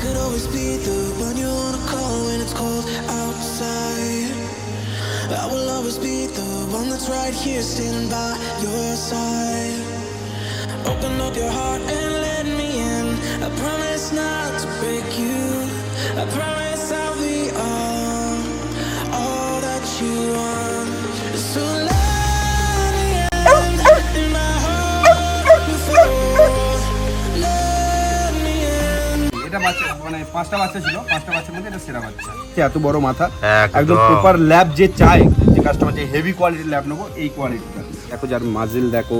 could always be the one you wanna call when it's cold outside. I will always be the one that's right here standing by your side. Open up your heart and let me in. I promise not to break you. I promise I'll be all that you want. So let me in my heart before. Let me in. এটা বাচ্চা মানে 5টা বাচ্চা ছিল, 5টা বাচ্চার মধ্যে এটা সেরা বাচ্চা। এত বড় মাথা, একদম একদম প্রপার ল্যাব যে চায়, যে কাস্টমার যে হেভি কোয়ালিটির ল্যাব নেবো, এই কোয়ালিটিটা দেখো। যার মাজেল দেখো,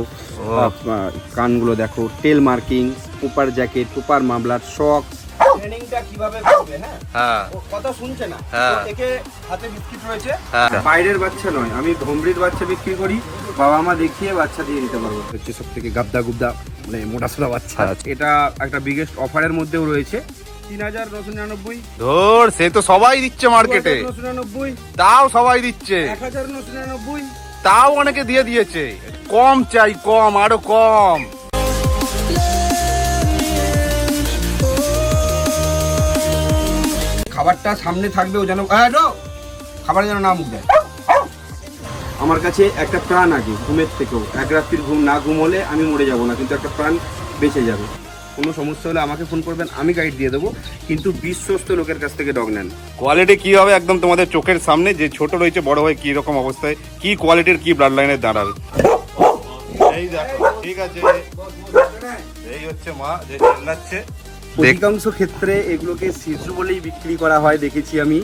কানগুলো দেখো, টেল মার্কিং, প্রপার জ্যাকেট, প্রপার মামলার শক। ট্রেনিংটা কিভাবে করবে? হ্যাঁ, কথা শুনছে না, একে হাতে বিস্কিট রয়েছে। বাইরের বাচ্চা নয়, আমি ধমরির বাচ্চা বিক্রি করি, বাবা মা দেখিয়ে বাচ্চা দিয়ে দিতে পারবো। হচ্ছে সব থেকে গাবদা গুবদা মানে মোটা সোটা বাচ্চা। এটা একটা বিগেস্ট অফারের মধ্যেও রয়েছে, ৩,৯৯৯। ধর, সে তো সবাই দিচ্ছে মার্কেটে, ৯৯৯, তাও সবাই দিচ্ছে। ১,৯৯৯, তাও অনেকে দিয়ে দিয়েছে। কম চাই, কম, আরো কম। খাবারটা সামনে থাকবে, ও যেন খাবার যেন না মুখ দেয়। আমার কাছে একটা প্রাণ আগে ঘুমের থেকেও। এক রাত্রির ঘুম না ঘুম হলে আমি মরে যাব না, কিন্তু একটা প্রাণ বেঁচে যাবে। কোনো সমস্যা হলে আমাকে ফোন করবেন, আমি গাইড দিয়ে দেবো, কিন্তু বিশ্বস্ত লোকের কাছ থেকে ডগ নেন। কোয়ালিটি কি হবে একদম তোমাদের চোখের সামনে, যে ছোট রয়েছে বড় হয় কি রকম অবস্থায়, কি কোয়ালিটির কি ব্লাড লাইনের দাঁড়াবে। এই দেখো, ঠিক আছে, এই হচ্ছে মা যে চিল্লাচ্ছে। অধিকাংশ ক্ষেত্রে এগুলোকে শিশু বলেই বিক্রি করা হয়, দেখেছি আমি।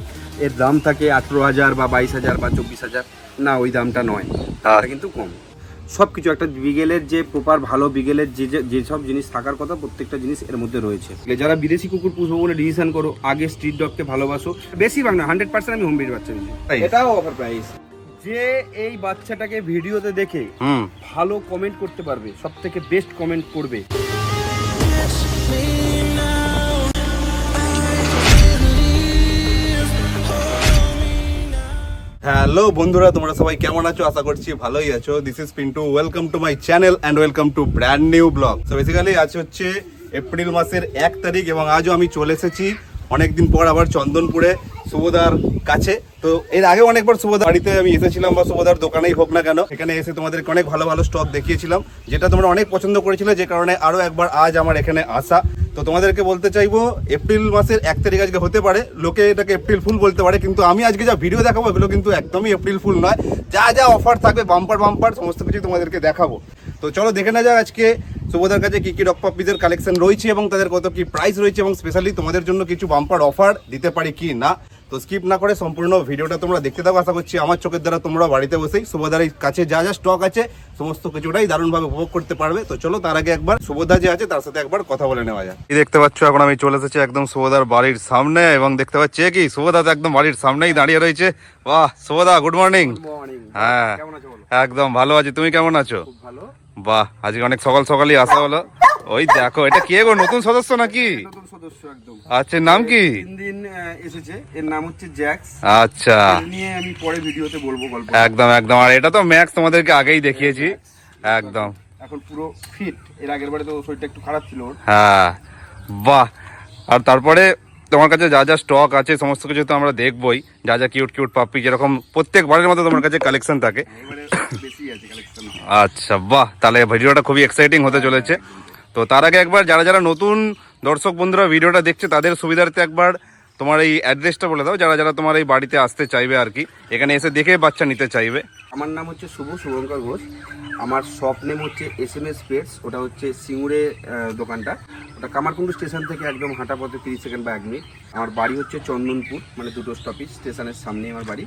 এর দাম থাকে 18,000 বা 22,000 বা 24,000। না, ওই দামটা নয়, দামটা কিন্তু কম। সব কিছু একটা বিগেলের যে প্রপার ভালো বিগেলের যেসব জিনিস থাকার কথা, প্রত্যেকটা জিনিস এর মধ্যে রয়েছে। যারা বিদেশি কুকুর পুষবো বলে ডিসিশন করো, আগে স্ট্রিট ডগকে ভালোবাসো। বেশিরভাগ না, 100% আমি হোম ব্রিড বাচ্চা দিচ্ছি। এটাও অফার প্রাইস। যে এই বাচ্চাটাকে ভিডিওতে দেখে ভালো কমেন্ট করতে পারবে, সব থেকে বেস্ট কমেন্ট করবে, হ্যালো বন্ধুরা, তোমরা সবাই কেমন আছো? আশা করছি ভালোই আছো। This is Pintu, welcome to my channel and welcome to brand new blog. তো বেসিক্যালি আজ হচ্ছে এপ্রিল মাসের 1 তারিখ এবং আজও আমি চলে এসেছি অনেকদিন পর আবার চন্দনপুরে শুভদার কাছে। তো এর আগে অনেকবার শুভদার বাড়িতে আমি এসেছিলাম, বা শুভদার দোকানেই হোক না কেন, এখানে এসে তোমাদেরকে অনেক ভালো ভালো স্টক দেখিয়েছিলাম, যেটা তোমরা অনেক পছন্দ করেছিলে, যে কারণে আরও একবার আজ আমার এখানে আসা। তো তোমাদেরকে বলতে চাইবো, এপ্রিল মাসের 1 তারিখ আজকে হতে পারে, লোকে এটাকে এপ্রিল ফুল বলতে পারে, কিন্তু আমি আজকে যা ভিডিও দেখাবো এগুলো কিন্তু একদমই এপ্রিল ফুল নয়। যা যা অফার থাকবে, বাম্পার বাম্পার সমস্ত কিছু তোমাদেরকে দেখাবো। তো চলো দেখে না যাক আজকে শুভদার কাছে কি কি ডগ পাপ্পিদের কালেকশন রয়েছে এবং তাদের কত কি প্রাইস রয়েছে, এবং স্পেশালি তোমাদের জন্য কিছু বাম্পার অফার দিতে পারি কি না। তো স্কিপ না করে সম্পূর্ণ ভিডিওটা তোমরা দেখতে থাকো। আশা করছি আমার চোখের দ্বারা তোমরা বাড়িতে বসেই শুভদার কাছে যা যা স্টক আছে সমস্ত কিছুটাই দারুণভাবে উপভোগ করতে পারবে। তো চলো তার আগে একবার শুভদা যে আছে তার সাথে একবার কথা বলে নেওয়া যায়। দেখতে পাচ্ছ এখন আমি চলে এসেছি একদম শুভদার বাড়ির সামনে, এবং দেখতে পাচ্ছি কি শুভদা তো একদম বাড়ির সামনেই দাঁড়িয়ে রয়েছে। বাহ শুভদা, গুড মর্নিং। হ্যাঁ, একদম ভালো আছি, তুমি কেমন আছো? বাহ, আজকে অনেক সকাল সকালই আসা হলো। ওই দেখো, এটা কে গো, নতুন সদস্য নাকি? নতুন সদস্য একদম। আচ্ছা, নাম কি? 3 দিন এসেছে, এর নাম হচ্ছে জ্যাক্স। আচ্ছা, নিয়ে আমি পরে ভিডিওতে বলবো গল্প। একদম একদম। আর এটা তো ম্যাক্স, তোমাদেরকে আগেই দেখিয়েছি একদম। এখন পুরো ফিট, এর আগের বারে তো শরীরটা একটু খারাপ ছিল। হ্যাঁ, বাহ। আর তারপরে তোমার কাছে যা যা স্টক আছে সমস্ত কিছু তো আমরা দেখবোই, যা যা কিউট কিউট পাপ্পি যেরকম প্রত্যেকবারের মতো তোমার কাছে কালেকশন থাকে। আচ্ছা, বাহ, তাহলে ভিডিওটা খুবই এক্সাইটিং হতে চলেছে। তো তার আগে একবার যারা যারা নতুন দর্শক বন্ধুরা ভিডিওটা দেখছে তাদের সুবিধার্থে একবার তোমার এই অ্যাড্রেসটা বলে দাও, যারা যারা তোমার এই বাড়িতে আসতে চাইবে আর কি, এখানে এসে দেখে বাচ্চা নিতে চাইবে। আমার নাম হচ্ছে শুভঙ্কর ঘোষ। আমার শপ নেম হচ্ছে SMS পেটস। ওটা হচ্ছে সিঙ্গুরে দোকানটা, ওটা কামারকুণ্ডু স্টেশন থেকে একদম হাঁটা পথে 30 সেকেন্ড বা 1 মিনিট। আমার বাড়ি হচ্ছে চন্দনপুর, মানে দুটো স্টপেজ, স্টেশনের সামনে আমার বাড়ি।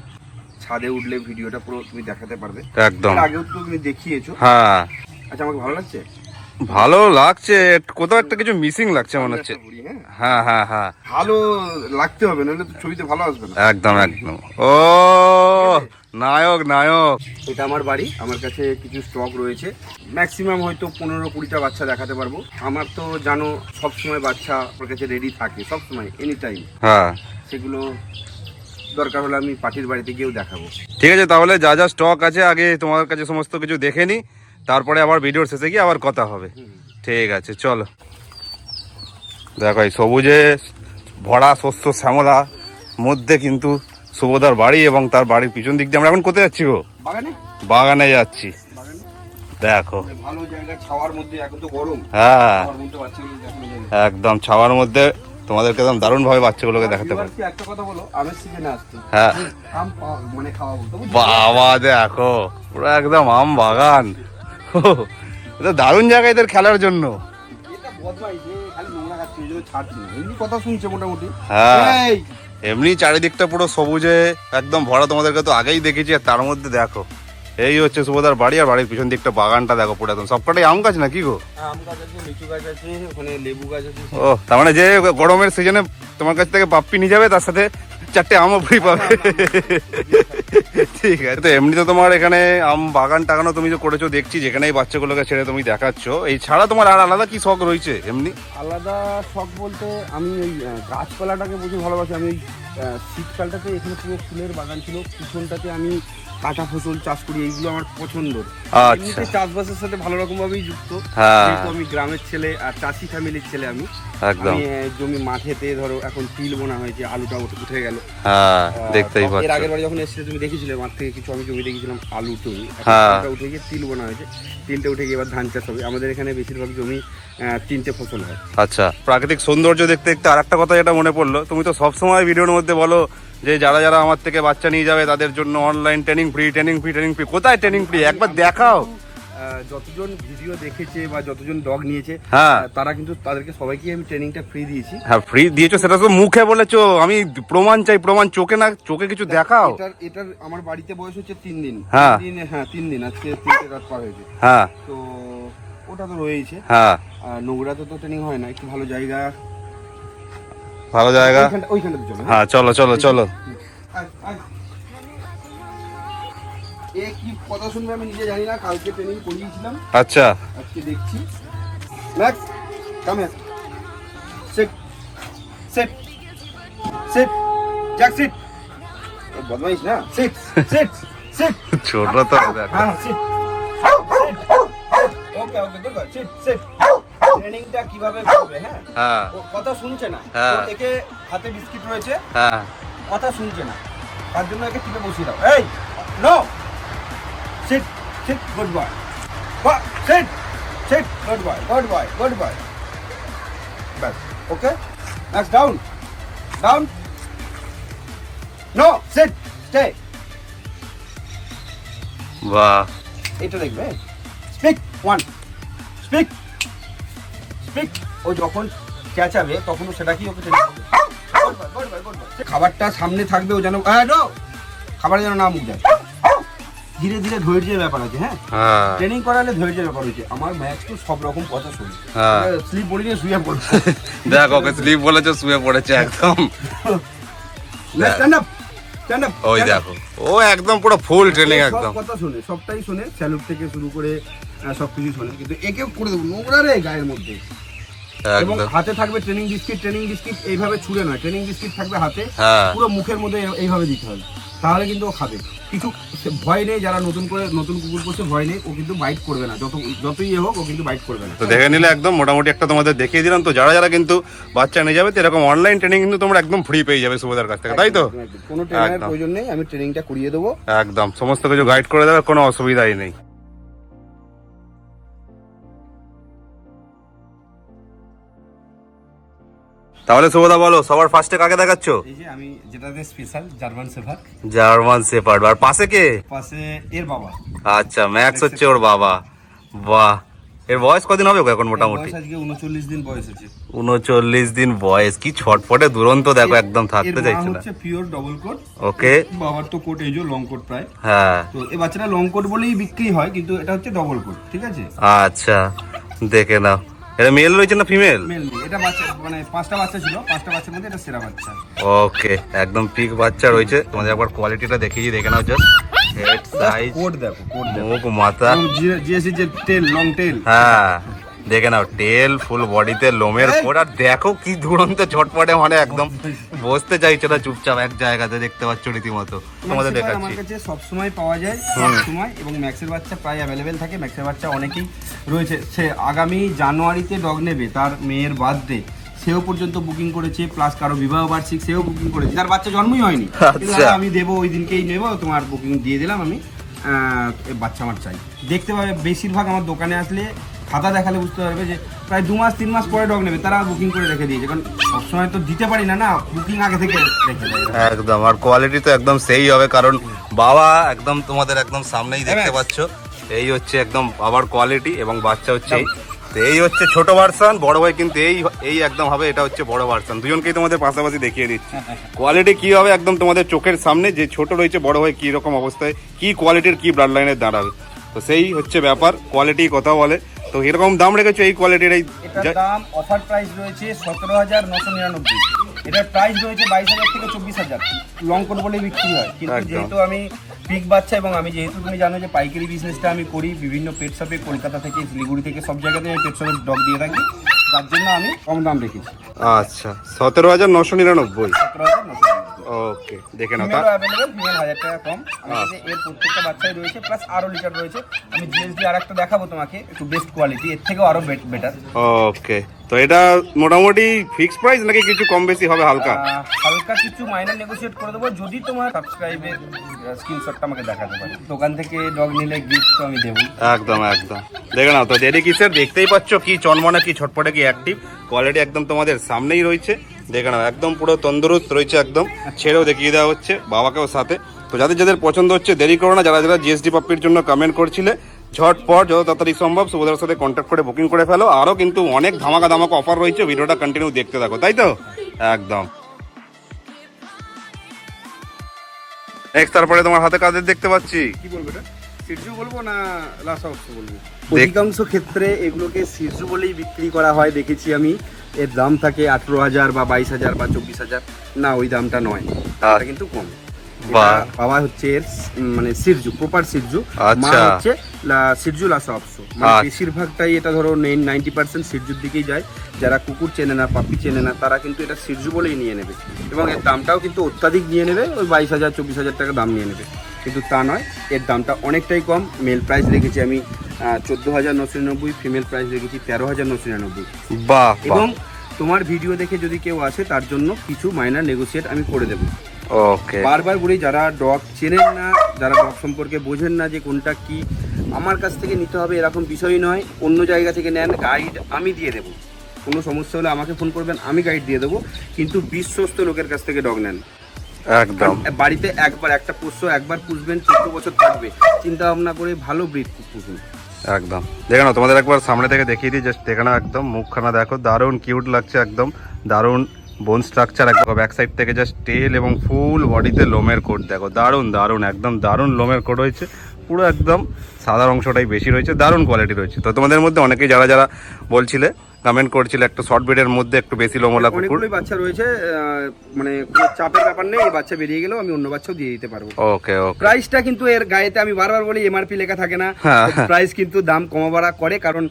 ছাদে উঠলে ভিডিওটা পুরো তুমি দেখাতে পারবে একদম। আগেও তো তুমি দেখিয়েছো। হ্যাঁ, আচ্ছা, আমাকে ভালো লাগছে? ভালো লাগছে, কোথাও একটা কিছু মিসিং লাগছে মনে হচ্ছে। হ্যাঁ হ্যাঁ হ্যাঁ, ভালো লাগতে হবে, নাহলে তো ছবিতে ভালো আসবে না। একদম একদম। ও নায়ক নায়ক। এটা আমার বাড়ি, আমার কাছে কিছু স্টক রয়েছে, ম্যাক্সিমাম হয়তো 15-20টা বাচ্চা দেখাতে পারবো। আমার তো জানো সবসময় বাচ্চা আমার কাছে রেডি থাকে, সবসময়, এনি টাইম। হ্যাঁ, সেগুলো দরকার হলে আমি পার্টির বাড়িতে গিয়েও দেখাবো। ঠিক আছে, তাহলে যা যা স্টক আছে আগে তোমার কাছে সমস্ত কিছু দেখে নি, তারপরে আবার ভিডিওর শেষে গিয়ে আবার কথা হবে। ঠিক আছে, চলো। দেখো এই সবুজে ভরা শস্য শ্যামলা মধ্যে কিন্তু শুভদার বাড়ি এবং তার বাড়ির পিছন দিক দিয়ে আমরা এখন কোথায় যাচ্ছি গো? বাগানে বাগানে যাচ্ছি। বাগানে দেখো ভালো জায়গা, ছাওয়ার মধ্যে, এখন তো গরম, হ্যাঁ ছাওয়ার মধ্যে বাচ্চাগুলো দেখানো যাবে। একদম ছাওয়ার মধ্যে তোমাদেরকে একদম দারুণ ভাবে বাচ্চাগুলোকে দেখাতে পারি। এবার কি একটা কথা বলো, আমের সিজনে আসছে, হ্যাঁ আম মানে খাওয়াবো তো, বুঝছো? বাবা দেখো পুরো একদম আম বাগান। এটা দারুণ জায়গা এদের খেলার জন্য। এটা বদমাইশ, এ খালি নোংরা খাচ্ছে, ওই জন্য ছাড়ছি না। এমনি কথা শুনছে মোটামুটি। হ্যাঁ এই, এমনি চারিদিকটা পুরো সবুজে একদম ভরা, তোমাদেরকে তো আগেই দেখেছি। আর তার মধ্যে দেখো এই হচ্ছে শুভদার বাড়ি, আর বাড়ির পিছন দিকটা বাগানটা দেখো পুরো একদম সবকটাই আম গাছ নাকি গো? আম গাছ আছে, লিচু গাছ আছে, ওখানে লেবু গাছ আছে। ও তার মানে যে গরমের সিজনে তোমার কাছ থেকে পাপ্পি নিয়ে যাবে, তার সাথে 4টে আমও ফ্রি পাবে। ঠিক আছে। তো এমনি তো তোমার এখানে আম বাগান টাগানো তুমি যে করেছো দেখছি, যেখানেই বাচ্চাগুলোকে ছেড়ে তুমি দেখাচ্ছ। এই ছাড়া তোমার আর আলাদা কি শখ রয়েছে এমনি? আলাদা শখ বলতে আমি ওই গাছপালাটাকে প্রচুর ভালোবাসি। আমি ওই শীতকালটাতে এখানে পুরো ফুলের বাগান ছিল, পিছনটাতে আমি কাঁচা ফসল চাষ করি, এইগুলো আমার পছন্দ। আচ্ছা। এমনিতে চাষবাসের সাথে ভালো রকম ভাবেই যুক্ত। হ্যাঁ। যেহেতু আমি গ্রামের ছেলে আর চাষি ফ্যামিলির ছেলে, আমি একদম। আমি জমি মাঠেতে ধরো এখন তিল বোনা হয়েছে, আলুটা উঠে গেল। হ্যাঁ দেখতেই এর পাচ্ছ। আগের বার যখন এসেছিলে তুমি দেখেছিলে মাঠ থেকে কিছু আমি জমি দেখেছিলাম আলু টমি, হ্যাঁ। উঠে গিয়ে তিল বোনা হয়েছে, তিলটা উঠে গিয়ে এবার ধান চাষ হবে। আমাদের এখানে বেশিরভাগ জমি 3টে ফসল হয়। আচ্ছা, প্রাকৃতিক সৌন্দর্য দেখতে দেখতে আর একটা কথা যেটা মনে পড়লো, তুমি তো সবসময় ভিডিওর মধ্যে বলো যে যারা যারা আমার থেকে বাচ্চা নিয়ে যাবে তাদের জন্য online training free, training free, training free. কোথায় ট্রেনিং ফ্রি একবার দেখাও। যতজন ভিডিও দেখেছে বা যতজন ডগ নিয়েছে, হ্যাঁ। তারা কিন্তু তাদেরকে সবাইকে আমি ট্রেনিংটা ফ্রি দিয়েছি। হ্যাঁ ফ্রি দিয়েছো, সেটা তো মুখে বলেছো, আমি প্রমাণ চাই, প্রমাণ চোখে না, চোখে কিছু দেখাও। এটার আমার বাড়িতে বয়স হচ্ছে 3 দিন। হ্যাঁ। 3 দিন আজকে 3টে রাত পার হয়েছে। হ্যাঁ তো ওটা তো রয়েছে। হ্যাঁ নোংরাতে তো ট্রেনিং হয় না, একটু ভালো জায়গা, ভালো জায়গা। ওইখানটাতে চলো। হ্যাঁ চলো চলো চলো। এ কি কথা শুনবে আমি নিজে জানি না, কালকে ট্রেনিং করিয়েছিলাম, আচ্ছা আজকে দেখছি। Max come here, sit sit sit, Jack sit. বদমাইশ না, সিট সিট সিট। ছোট তো দেখো। হ্যাঁ sit. Okay okay good boy, sit sit. ট্রেনিংটা কিভাবে করবে? হ্যাঁ হ্যাঁ ও কথা শুনছে না, হ্যাঁ। তো একে হাতে বিস্কিট রয়েছে, হ্যাঁ কথা শুনছে না, তার জন্য একে টিপে বসিয়ে দাও। এই no, sit sit, good boy, sit sit, good boy, good boy, good boy. ব্যাস, okay. Next down, down, no, sit, stay. বাহ। এটা দেখবে, স্পিক, ওয়ান, স্পিক, স্পিক। ও যখন চেঁচাবে তখন সেটা কি ওকে ট্রেনিং করবে। Good boy, good boy, good boy. খাবারটা সামনে থাকবে, ও যেন নো, খাবার যেন না মুখ দেয়। ধীরে ধীরে ধৈর্যের ব্যাপার আছে। হ্যাঁ, হ্যাঁ ট্রেনিং করালে ধৈর্যের ব্যাপার হচ্ছে। আমার ম্যাক্স তো সব রকম কথা শুনি, হ্যাঁ। স্লিপ বলি নিয়ে শুয়ে পড়বে। দেখো ওকে স্লিপ বলেছো, শুয়ে পড়েছে একদম। Stand up, stand up. ওই দেখো ও একদম পুরো ফুল ট্রেনিং একদম। কথা শুনে, সবটাই শুনে, স্যালুট থেকে শুরু করে সবকিছু শুনে। কিন্তু একেও করে দেবো নোংরা রে গায়ের মধ্যে। এবং একদম হাতে থাকবে ট্রেনিং বিস্কিট, ট্রেনিং বিস্কিট এইভাবে ছুঁড়ে নয়, ট্রেনিং বিস্কিট থাকবে হাতে, হ্যাঁ। পুরো মুখের মধ্যে এইভাবে দিতে হবে, তাহলে কিন্তু ও খাবে। কিছু ভয় নেই, যারা নতুন কুকুর করছে ভয় নেই, ও কিন্তু বাইট করবে না, যতই হোক ও কিন্তু বাইট করবে না। তো দেখে নিলে একদম মোটামুটি একটা তোমাদের দেখিয়ে দিলাম। তো যারা যারা কিন্তু বাচ্চা নিয়ে যাবে, তো এরকম অনলাইন ট্রেনিং কিন্তু তোমরা একদম ফ্রি পেয়ে যাবে সুবিধার কাছ থেকে, তাই তো? একদম, কোনো ট্রেনারের একদম। প্রয়োজন নেই, আমি ট্রেনিংটা করিয়ে দেবো। একদম সমস্ত কিছু গাইড করে দেবে, কোনো অসুবিধাই নেই। তাহলে সুবোধা বলো, সবার ফার্স্টে কাকে দেখাচ্ছ? এই যে আমি যেটাতে special German shepherd, German shepherd. আর পাশে কে? পাশে এর বাবা। আচ্ছা, ম্যাক্স হচ্ছে ওর বাবা। বাহ, এর বয়স কদিন হবে গো এখন মোটামুটি? বয়স আজকে 39 দিন বয়স আছে। 39 দিন বয়স, কি ছটফটে দুরন্ত দেখো, একদম থাকতে চাইছে না। হচ্ছে পিওর ডবল কোট। ওকে। বাবার তো কোট এই যে লং কোট প্রায়। হ্যাঁ। তো এই বাচ্চাটা লং কোট বলেই বিক্রি হয়, কিন্তু এটা হচ্ছে ডবল কোট, ঠিক আছে? আচ্ছা, দেখে নাও। এটা মেল রয়েছে না ফিমেল? মেল নেই, এটা বাচ্চা মানে 5টা বাচ্চা ছিল, 5টা বাচ্চার মধ্যে এটা সেরা বাচ্চা। ওকে, একদম পিক বাচ্চা রয়েছে। তোমাদের একবার কোয়ালিটিটা দেখিয়ে দেখে নাও, জাস্ট হেড সাইজ, কোট দেখো, কোট দেখো, মুখ, মাথা। জিএসি যে টেল, লং টেল। হ্যাঁ দেখে নাও, টেল ফুল বডিতে লোমের কোট। আর দেখো কি দুরন্ত ছটপটে, মানে একদম বসতে চাইছে না, চুপচাপ এক জায়গাতে, দেখতে পাচ্ছ রীতিমতো। তোমাদের দেখাচ্ছি। আমার কাছে সব সময় পাওয়া যায়, সব সময়, এবং ম্যাক্সের বাচ্চা প্রায় অ্যাভেলেবেল থাকে। ম্যাক্সের বাচ্চা অনেকেই রয়েছে, সে আগামী জানুয়ারিতে ডগ নেবে, তার মেয়ের বার্থডে, সেও পর্যন্ত বুকিং করেছে, প্লাস কারো বিবাহ বার্ষিক সেও বুকিং করেছে, যার বাচ্চা জন্মই হয়নি। কিন্তু দাদা আমি দেবো, ওই দিনকেই নেবো, তোমার বুকিং দিয়ে দিলাম আমি, বাচ্চা আমার চাই। দেখতে পাবে বেশিরভাগ আমার দোকানে আসলে খাতা দেখালে বুঝতে পারবে যে প্রায় 2 মাস 3 মাস পরে ডগ নেবে, তারা বুকিং করে রেখে দিয়েছে, কারণ সবসময় তো দিতে পারি না, না বুকিং আগে থেকে রেখে দেয়। একদম, আর কোয়ালিটি তো একদম সেই হবে, কারণ বাবা একদম তোমাদের একদম সামনেই দেখতে পাচ্ছ, এই হচ্ছে একদম বাবার কোয়ালিটি এবং বাচ্চা হচ্ছে তো এই হচ্ছে ছোট ভার্সন, বড় ভাই কিন্তু এই একদম হবে, এটা হচ্ছে বড় ভার্সন। দুজনকেই তোমাদের পাশাপাশি দেখিয়ে দিচ্ছি কোয়ালিটি কি হবে একদম তোমাদের চোখের সামনে, যে ছোট রয়েছে বড় ভাই কি রকম অবস্থায়, কি কোয়ালিটির কি ব্লাড লাইনের দাঁড়াবে, তো সেই হচ্ছে ব্যাপার, কোয়ালিটি কথা বলে। তো এরকম দাম রেখেছো এই কোয়ালিটির? এই এটার দাম অফার প্রাইস রয়েছে 17,999, এটার প্রাইস রয়েছে 22,000 থেকে 24,000, লং কোট বলে বিক্রি হয়। কিন্তু যেহেতু আমি পিক বাচ্চা এবং আমি যেহেতু তুমি জানো যে পাইকারি বিজনেসটা আমি করি বিভিন্ন পেট শপে, কলকাতা থেকে শিলিগুড়ি থেকে সব জায়গাতে আমি পেট শপে ডগ দিয়ে থাকি, যার জন্য আমি কম দাম রেখেছি। আচ্ছা 17,999। 17,999। ওকে, দেখে নাও। ফিমেলও অ্যাভেলেবল, ফিমেল 1000 টাকা কম। আমাদের এর প্রত্যেকটা বাচ্চাই রয়েছে, প্লাস আরো লিটার রয়েছে। আমি জিএসডি আরেকটা দেখাবো তোমাকে, একটু বেস্ট কোয়ালিটি, এর থেকেও আরো বেটার। ওকে, তো এটা মোটামুটি ফিক্স প্রাইস নাকি কিছু কম বেশি হবে? হালকা হালকা কিছু মাইনার নেগোশিয়েট করে দেবো, যদি তোমার সাবস্ক্রাইবের স্ক্রিনশটটা আমাকে দেখাতে পারে। দোকান থেকে ডগ নিলে গিফট তো আমি দেবো। একদম একদম, দেখে নাও। তো দেরি কিসের, দেখতেই পাচ্ছ কি চনমনে, কি ছটপটে, কি অ্যাক্টিভ, কোয়ালিটি একদম তোমাদের সামনেই রয়েছে, দেখে নাও একদম পুরো তন্দুরুস্ত রয়েছে, একদম ছেড়েও দেখিয়ে দেওয়া হচ্ছে, বাবাকেও সাথে। তো যাদের যাদের পছন্দ হচ্ছে দেরি করো না, যারা যারা জিএসডি পাপ্পির জন্য কমেন্ট করছিলে ঝটপট যত তাড়াতাড়ি সম্ভব সুবোধার সাথে কন্ট্যাক্ট করে বুকিং করে ফেলো। আরও কিন্তু অনেক ধামাকা ধামাকা অফার রয়েছে, ভিডিওটা কন্টিনিউ দেখতে থাকো, তাই তো? একদম। নেক্সট তারপরে তোমার হাতে কাদের দেখতে পাচ্ছি, কি বলবো এটা, সিরজু বলবো না লাসাউস বলবো? অধিকাংশ ক্ষেত্রে এগুলোকে সিরজু বলেই বিক্রি করা হয় দেখেছি আমি। এর দাম থাকে 18,000 বা 22,000 বা 24,000, না ওই দামটা নয়, তার কিন্তু কম। বাবা হচ্ছে এর মানে সিরজু, প্রপার সিরজু, মা হচ্ছে সিরজু লাসাউস। মানে বেশিরভাগটাই এটা ধরো 90% সিরজুর দিকেই যায়। যারা কুকুর চেনে না, পাপি চেনে না, তারা কিন্তু এটা সিরজু বলেই নিয়ে নেবে, এবং এর দামটাও কিন্তু অত্যাধিক নিয়ে নেবে, ওই 22,000 24,000 টাকা দাম নিয়ে নেবে। কিন্তু তা নয়, এর দামটা অনেকটাই কম। মেল প্রাইস রেখেছি আমি 14,999, ফিমেল প্রাইস রেখেছি 13,999। বাহ, এবং তোমার ভিডিও দেখে যদি কেউ আসে তার জন্য কিছু মাইনার নেগোশিয়েট আমি করে দেবো। ওকে, বারবার বলি, যারা ডগ চেনেন না, যারা ডগ সম্পর্কে বোঝেন না যে কোনটা কি আমার কাছ থেকে নিতে হবে এরকম বিষয় নয়, অন্য জায়গা থেকে নেন, গাইড আমি দিয়ে দেবো। কোনো সমস্যা হলে আমাকে ফোন করবেন, আমি গাইড দিয়ে দেবো। কিন্তু বিশ্বস্ত লোকের কাছ থেকে ডগ নেন। একদম, বাড়িতে একবার একটা পোষ্য একবার পুষবেন, 14 বছর থাকবে, চিন্তা ভাবনা করে ভালো ব্রিড পুষুন। একদম, দেখে নাও তোমাদের একবার সামনে থেকে দেখিয়ে দিই, জাস্ট দেখে নাও, একদম মুখখানা দেখো, দারুণ কিউট লাগছে, একদম দারুণ বোন স্ট্রাকচার, একদম ব্যাক সাইড থেকে জাস্ট টেল এবং ফুল বডিতে লোমের কোট দেখো, দারুণ দারুণ, একদম দারুণ লোমের কোট হয়েছে, পুরো একদম সাদা অংশটাই বেশি রয়েছে, দারুণ কোয়ালিটি রয়েছে। তো তোমাদের মধ্যে অনেকেই যারা যারা বলছিলে, কমেন্ট করছিল একটা শর্ট ব্রিডের মধ্যে একটু বেশি লোমলা কুকুর, অনেকগুলোই বাচ্চা রয়েছে, মানে কোনো চাপের ব্যাপার নেই, এই বাচ্চা বেরিয়ে গেলেও আমি অন্য বাচ্চাও দিয়ে দিতে পারবো। ওকে ওকে, প্রাইসটা কিন্তু এর গায়েতে আমি বারবার বলি এমআরপি লেখা থাকে না, প্রাইস কিন্তু দাম কমা বাড়া করে, কারণ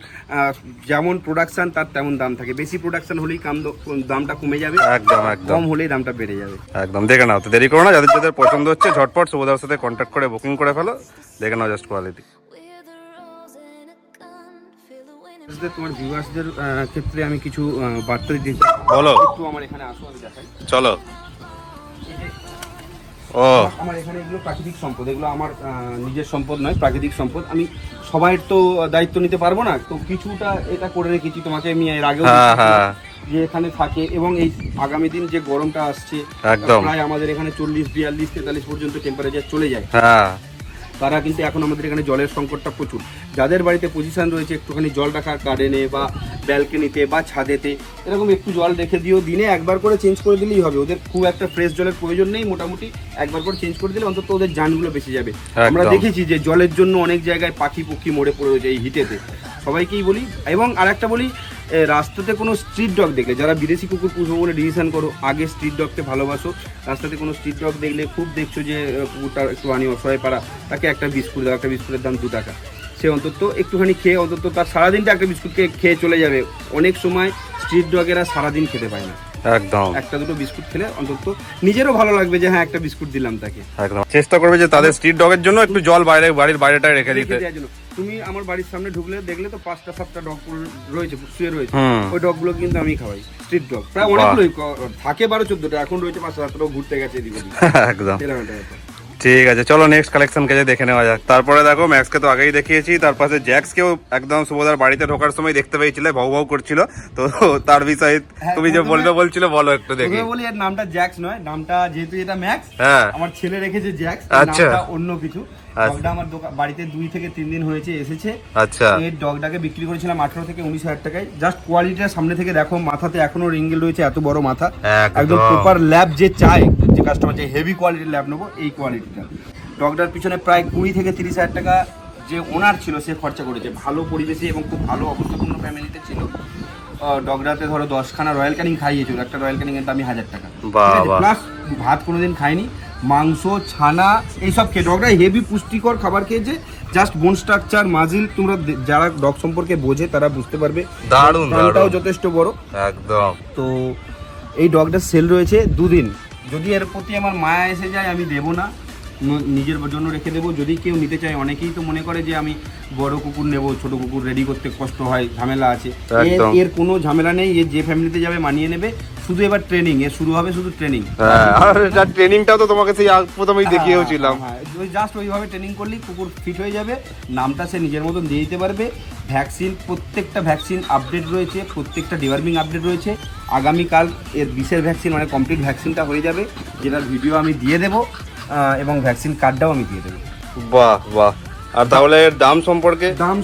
যেমন প্রোডাকশন তার তেমন দাম থাকে। বেশি প্রোডাকশন হলেই দামটা কমে যাবে, একদম একদম, কম হলেই দামটা বেড়ে যাবে। একদম, দেখে নাও। তো দেরি করো না, যাদের যাদের পছন্দ হচ্ছে ঝটপট সুবোধার সাথে কন্ট্যাক্ট করে বুকিং করে ফেলো, দেখে নাও জাস্ট কোয়ালিটি। তোমার ভিউয়ার্সদের ক্ষেত্রে আমি কিছু বার্তা দিতে বলো, একটু আমার এখানে আসো, আমি দেখাই। চলো। ও, আমার এখানে এগুলো প্রাকৃতিক সম্পদ, এগুলো আমার নিজের সম্পদ নয়, প্রাকৃতিক সম্পদ। আমি সবাইয়ের তো দায়িত্ব নিতে পারবো না, তো কিছুটা এটা করে রেখেছি তোমাকে আমি এর আগেও যে এখানে থাকে। এবং এই আগামী দিন যে গরমটা আসছে, একদম প্রায় আমাদের এখানে 40, 42, 43 পর্যন্ত টেম্পারেচার চলে যায়, হ্যাঁ, তারা কিন্তু এখন আমাদের এখানে জলের সংকটটা প্রচুর। যাদের বাড়িতে পজিশন রয়েছে একটুখানি জল রাখার গার্ডেনে বা ব্যালকনিতে বা ছাদেতে, এরকম একটু জল রেখে দিও, দিনে একবার করে চেঞ্জ করে দিলেই হবে। ওদের খুব একটা ফ্রেশ জলের প্রয়োজন নেই, মোটামুটি একবার করে চেঞ্জ করে দিলে অন্তত ওদের জানগুলো বেঁচে যাবে। আমরা দেখেছি যে জলের জন্য অনেক জায়গায় পাখি পক্ষী মরে পড়ে রয়েছে এই হিটেতে, সবাইকেই বলি। এবং আরেকটা বলি, রাস্তাতে কোনো স্ট্রিট ডগ দেখলে, যারা বিদেশি কুকুর পুষবো বলে ডিসিশন করো, আগে স্ট্রিট ডগকে ভালোবাসো। রাস্তাতে কোনো স্ট্রিট ডগ দেখলে খুব দেখছো যে কুকুরটা একটু অসহায় পারা, তাকে একটা বিস্কুট দাও, একটা বিস্কুটের দাম 2 টাকা, সে অন্তত একটুখানি খেয়ে অন্তত তার সারাদিনটা একটা বিস্কুটকে খেয়ে চলে যাবে। অনেক সময় স্ট্রিট ডগেরা সারাদিন খেতে পায় না, একদম একটা দুটো বিস্কুট খেলে অন্তত নিজেরও ভালো লাগবে যে হ্যাঁ একটা বিস্কুট দিলাম তাকে। একদম চেষ্টা করবে যে তাদের স্ট্রিট ডগের জন্য একটু জল বাইরে, বাড়ির বাইরেটাই রেখে দিতে। তুমি আমার বাড়ির সামনে ঢুকলে দেখলে তো 5টা-7টা ডগ রয়েছে, শুয়ে রয়েছে। হুম। ওই ডগগুলো কিন্তু আমি খাওয়াই, স্ট্রিট ডগ। প্রায় অনেকগুলোই থাকে 12-14টা, এখন রয়েছে 5-7টাও ঘুরতে গেছে এদিক ওদিক। একদম এরকম একটা ব্যাপার। ঠিক আছে, চলো নেক্সট কালেকশনকে যে দেখে নেওয়া যাক। তারপরে দেখো ম্যাক্সকে তো আগেই দেখিয়েছি, তার পাশে জ্যাক্সকেও একদম শুভদার বাড়িতে ঢোকার সময় দেখতে পেয়েছিলে, ভাউ ভাউ করছিল। তো তার বিষয়ে তুমি যে বলছিলে বলো একটু দেখি। প্রথমে বলি এর নামটা জ্যাক্স নয়, নামটা যেহেতু এটা ম্যাক্স, হ্যাঁ আমার ছেলে রেখেছে জ্যাক্স, আচ্ছা। নামটা অন্য কিছু। ডগটা আমার বাড়িতে 2 থেকে 3 দিন হয়েছে এসেছে। আচ্ছা, এই ডগটাকে বিক্রি করেছিলাম 18 থেকে 19,000 টাকায়। জাস্ট কোয়ালিটিটা সামনে থেকে দেখো, মাথাতে এখনো রিঙ্গেল রয়েছে, এত বড় মাথা, একদম প্রপার ল্যাব যে চায়, যে কাস্টমার যে হেভি কোয়ালিটির ল্যাব নেবো, এই কোয়ালিটিটা। ডগটার পিছনে প্রায় 20 থেকে 30,000 টাকা যে ওনার ছিল সে খরচা করেছে, ভালো পরিবেশে এবং খুব ভালো অবস্থাপূর্ণ ফ্যামিলিতে ছিল। ডগরাতে ধরো 10খানা রয়্যাল ক্যানিং খাইয়েছিল, একটা রয়্যাল ক্যানিং এর দামই 1000 টাকা, প্লাস ভাত কোনোদিন খায়নি, মাংস ছানা এইসব খেয়ে ডগরা হেভি পুষ্টিকর খাবার খেয়েছে। জাস্ট বোন স্ট্রাকচার মাজিল, তোমরা যারা ডগ সম্পর্কে বোঝে তারা বুঝতে পারবে, দারুণ দামটাও যথেষ্ট বড় একদম। তো এই ডগটার সেল রয়েছে 2 দিন। যদি এর প্রতি আমার মায়া এসে যায় আমি দেবো না, নিজের জন্য রেখে দেবো। যদি কেউ নিতে চায়, অনেকেই তো মনে করে যে আমি বড় কুকুর নেব, ছোট কুকুর রেডি করতে কষ্ট হয়, ঝামেলা আছে। এর কোনো ঝামেলা নেই, এর যে ফ্যামিলিতে যাবে মানিয়ে নেবে। শুধু এবার ট্রেনিং, এর শুরু হবে শুধু ট্রেনিং। আর ট্রেনিংটাও তো তোমাকে সেই প্রথমেই দেখিয়েছিলাম। ওই জাস্ট ওইভাবে ট্রেনিং করলেই কুকুর ফিট হয়ে যাবে, নামটা সে নিজের মতন দিয়ে দিতে পারবে। ভ্যাকসিন, প্রত্যেকটা ভ্যাকসিন আপডেট রয়েছে, প্রত্যেকটা ডিওয়ার্মিং আপডেট রয়েছে। আগামীকাল এর 20-এর ভ্যাকসিন মানে কমপ্লিট ভ্যাকসিনটা হয়ে যাবে, যেটার ভিডিও আমি দিয়ে দেবো এবং ভ্যাকসিন কার্ডটাও আমি দিয়ে দেবো। বাহ বাহ। আর তাহলে এর দাম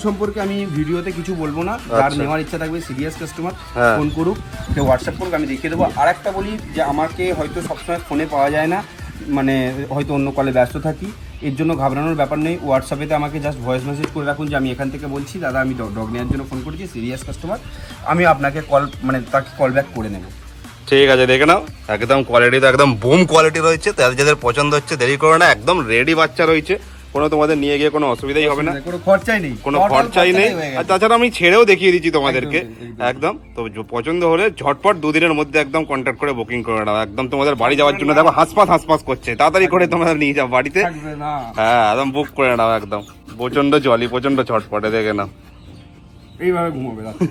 সম্পর্কে আমি ভিডিওতে কিছু বলবো না। যার নেওয়ার ইচ্ছা থাকবে সিরিয়াস কাস্টমার ফোন করুক, কেউ হোয়াটসঅ্যাপ করুক, আমি দেখিয়ে দেবো। আর একটা বলি যে আমাকে হয়তো সবসময় ফোনে পাওয়া যায় না, মানে হয়তো অন্য কলে ব্যস্ত থাকি, এর জন্য ঘাবড়ানোর ব্যাপার নেই। হোয়াটসঅ্যাপেতে আমাকে জাস্ট ভয়েস মেসেজ করে রাখুন যে আমি এখান থেকে বলছি, দাদা আমি ডগ নেওয়ার জন্য ফোন করেছি, সিরিয়াস কাস্টমার, আমি আপনাকে তাকে কল ব্যাক করে নেবো। ঠিক আছে, দেখে নাও, একদম কোয়ালিটি তো একদম বুম কোয়ালিটি রয়েছে। তাদের যাদের পছন্দ হচ্ছে দেরি করো না, একদম রেডি বাচ্চা রয়েছে, কোনো তোমাদের নিয়ে গিয়ে কোনো অসুবিধাই হবে না, কোনো খরচাই নেই, কোনো খরচাই নেই। আর তাছাড়া আমি ছেড়েও দেখিয়ে দিচ্ছি তোমাদেরকে একদম। তো পছন্দ হলে ঝটপট 2 দিনের মধ্যে একদম কন্ট্যাক্ট করে বুকিং করে নাও। একদম তোমাদের বাড়ি যাওয়ার জন্য দেখো হাঁসপাস করছে, তাড়াতাড়ি করে তোমরা নিয়ে যাও বাড়িতে। হ্যাঁ একদম বুক করে নাও, একদম প্রচন্ড জলি, প্রচন্ড ঝটপটে, দেখে নাও। এইভাবে ঘুমাবে রাত্রে।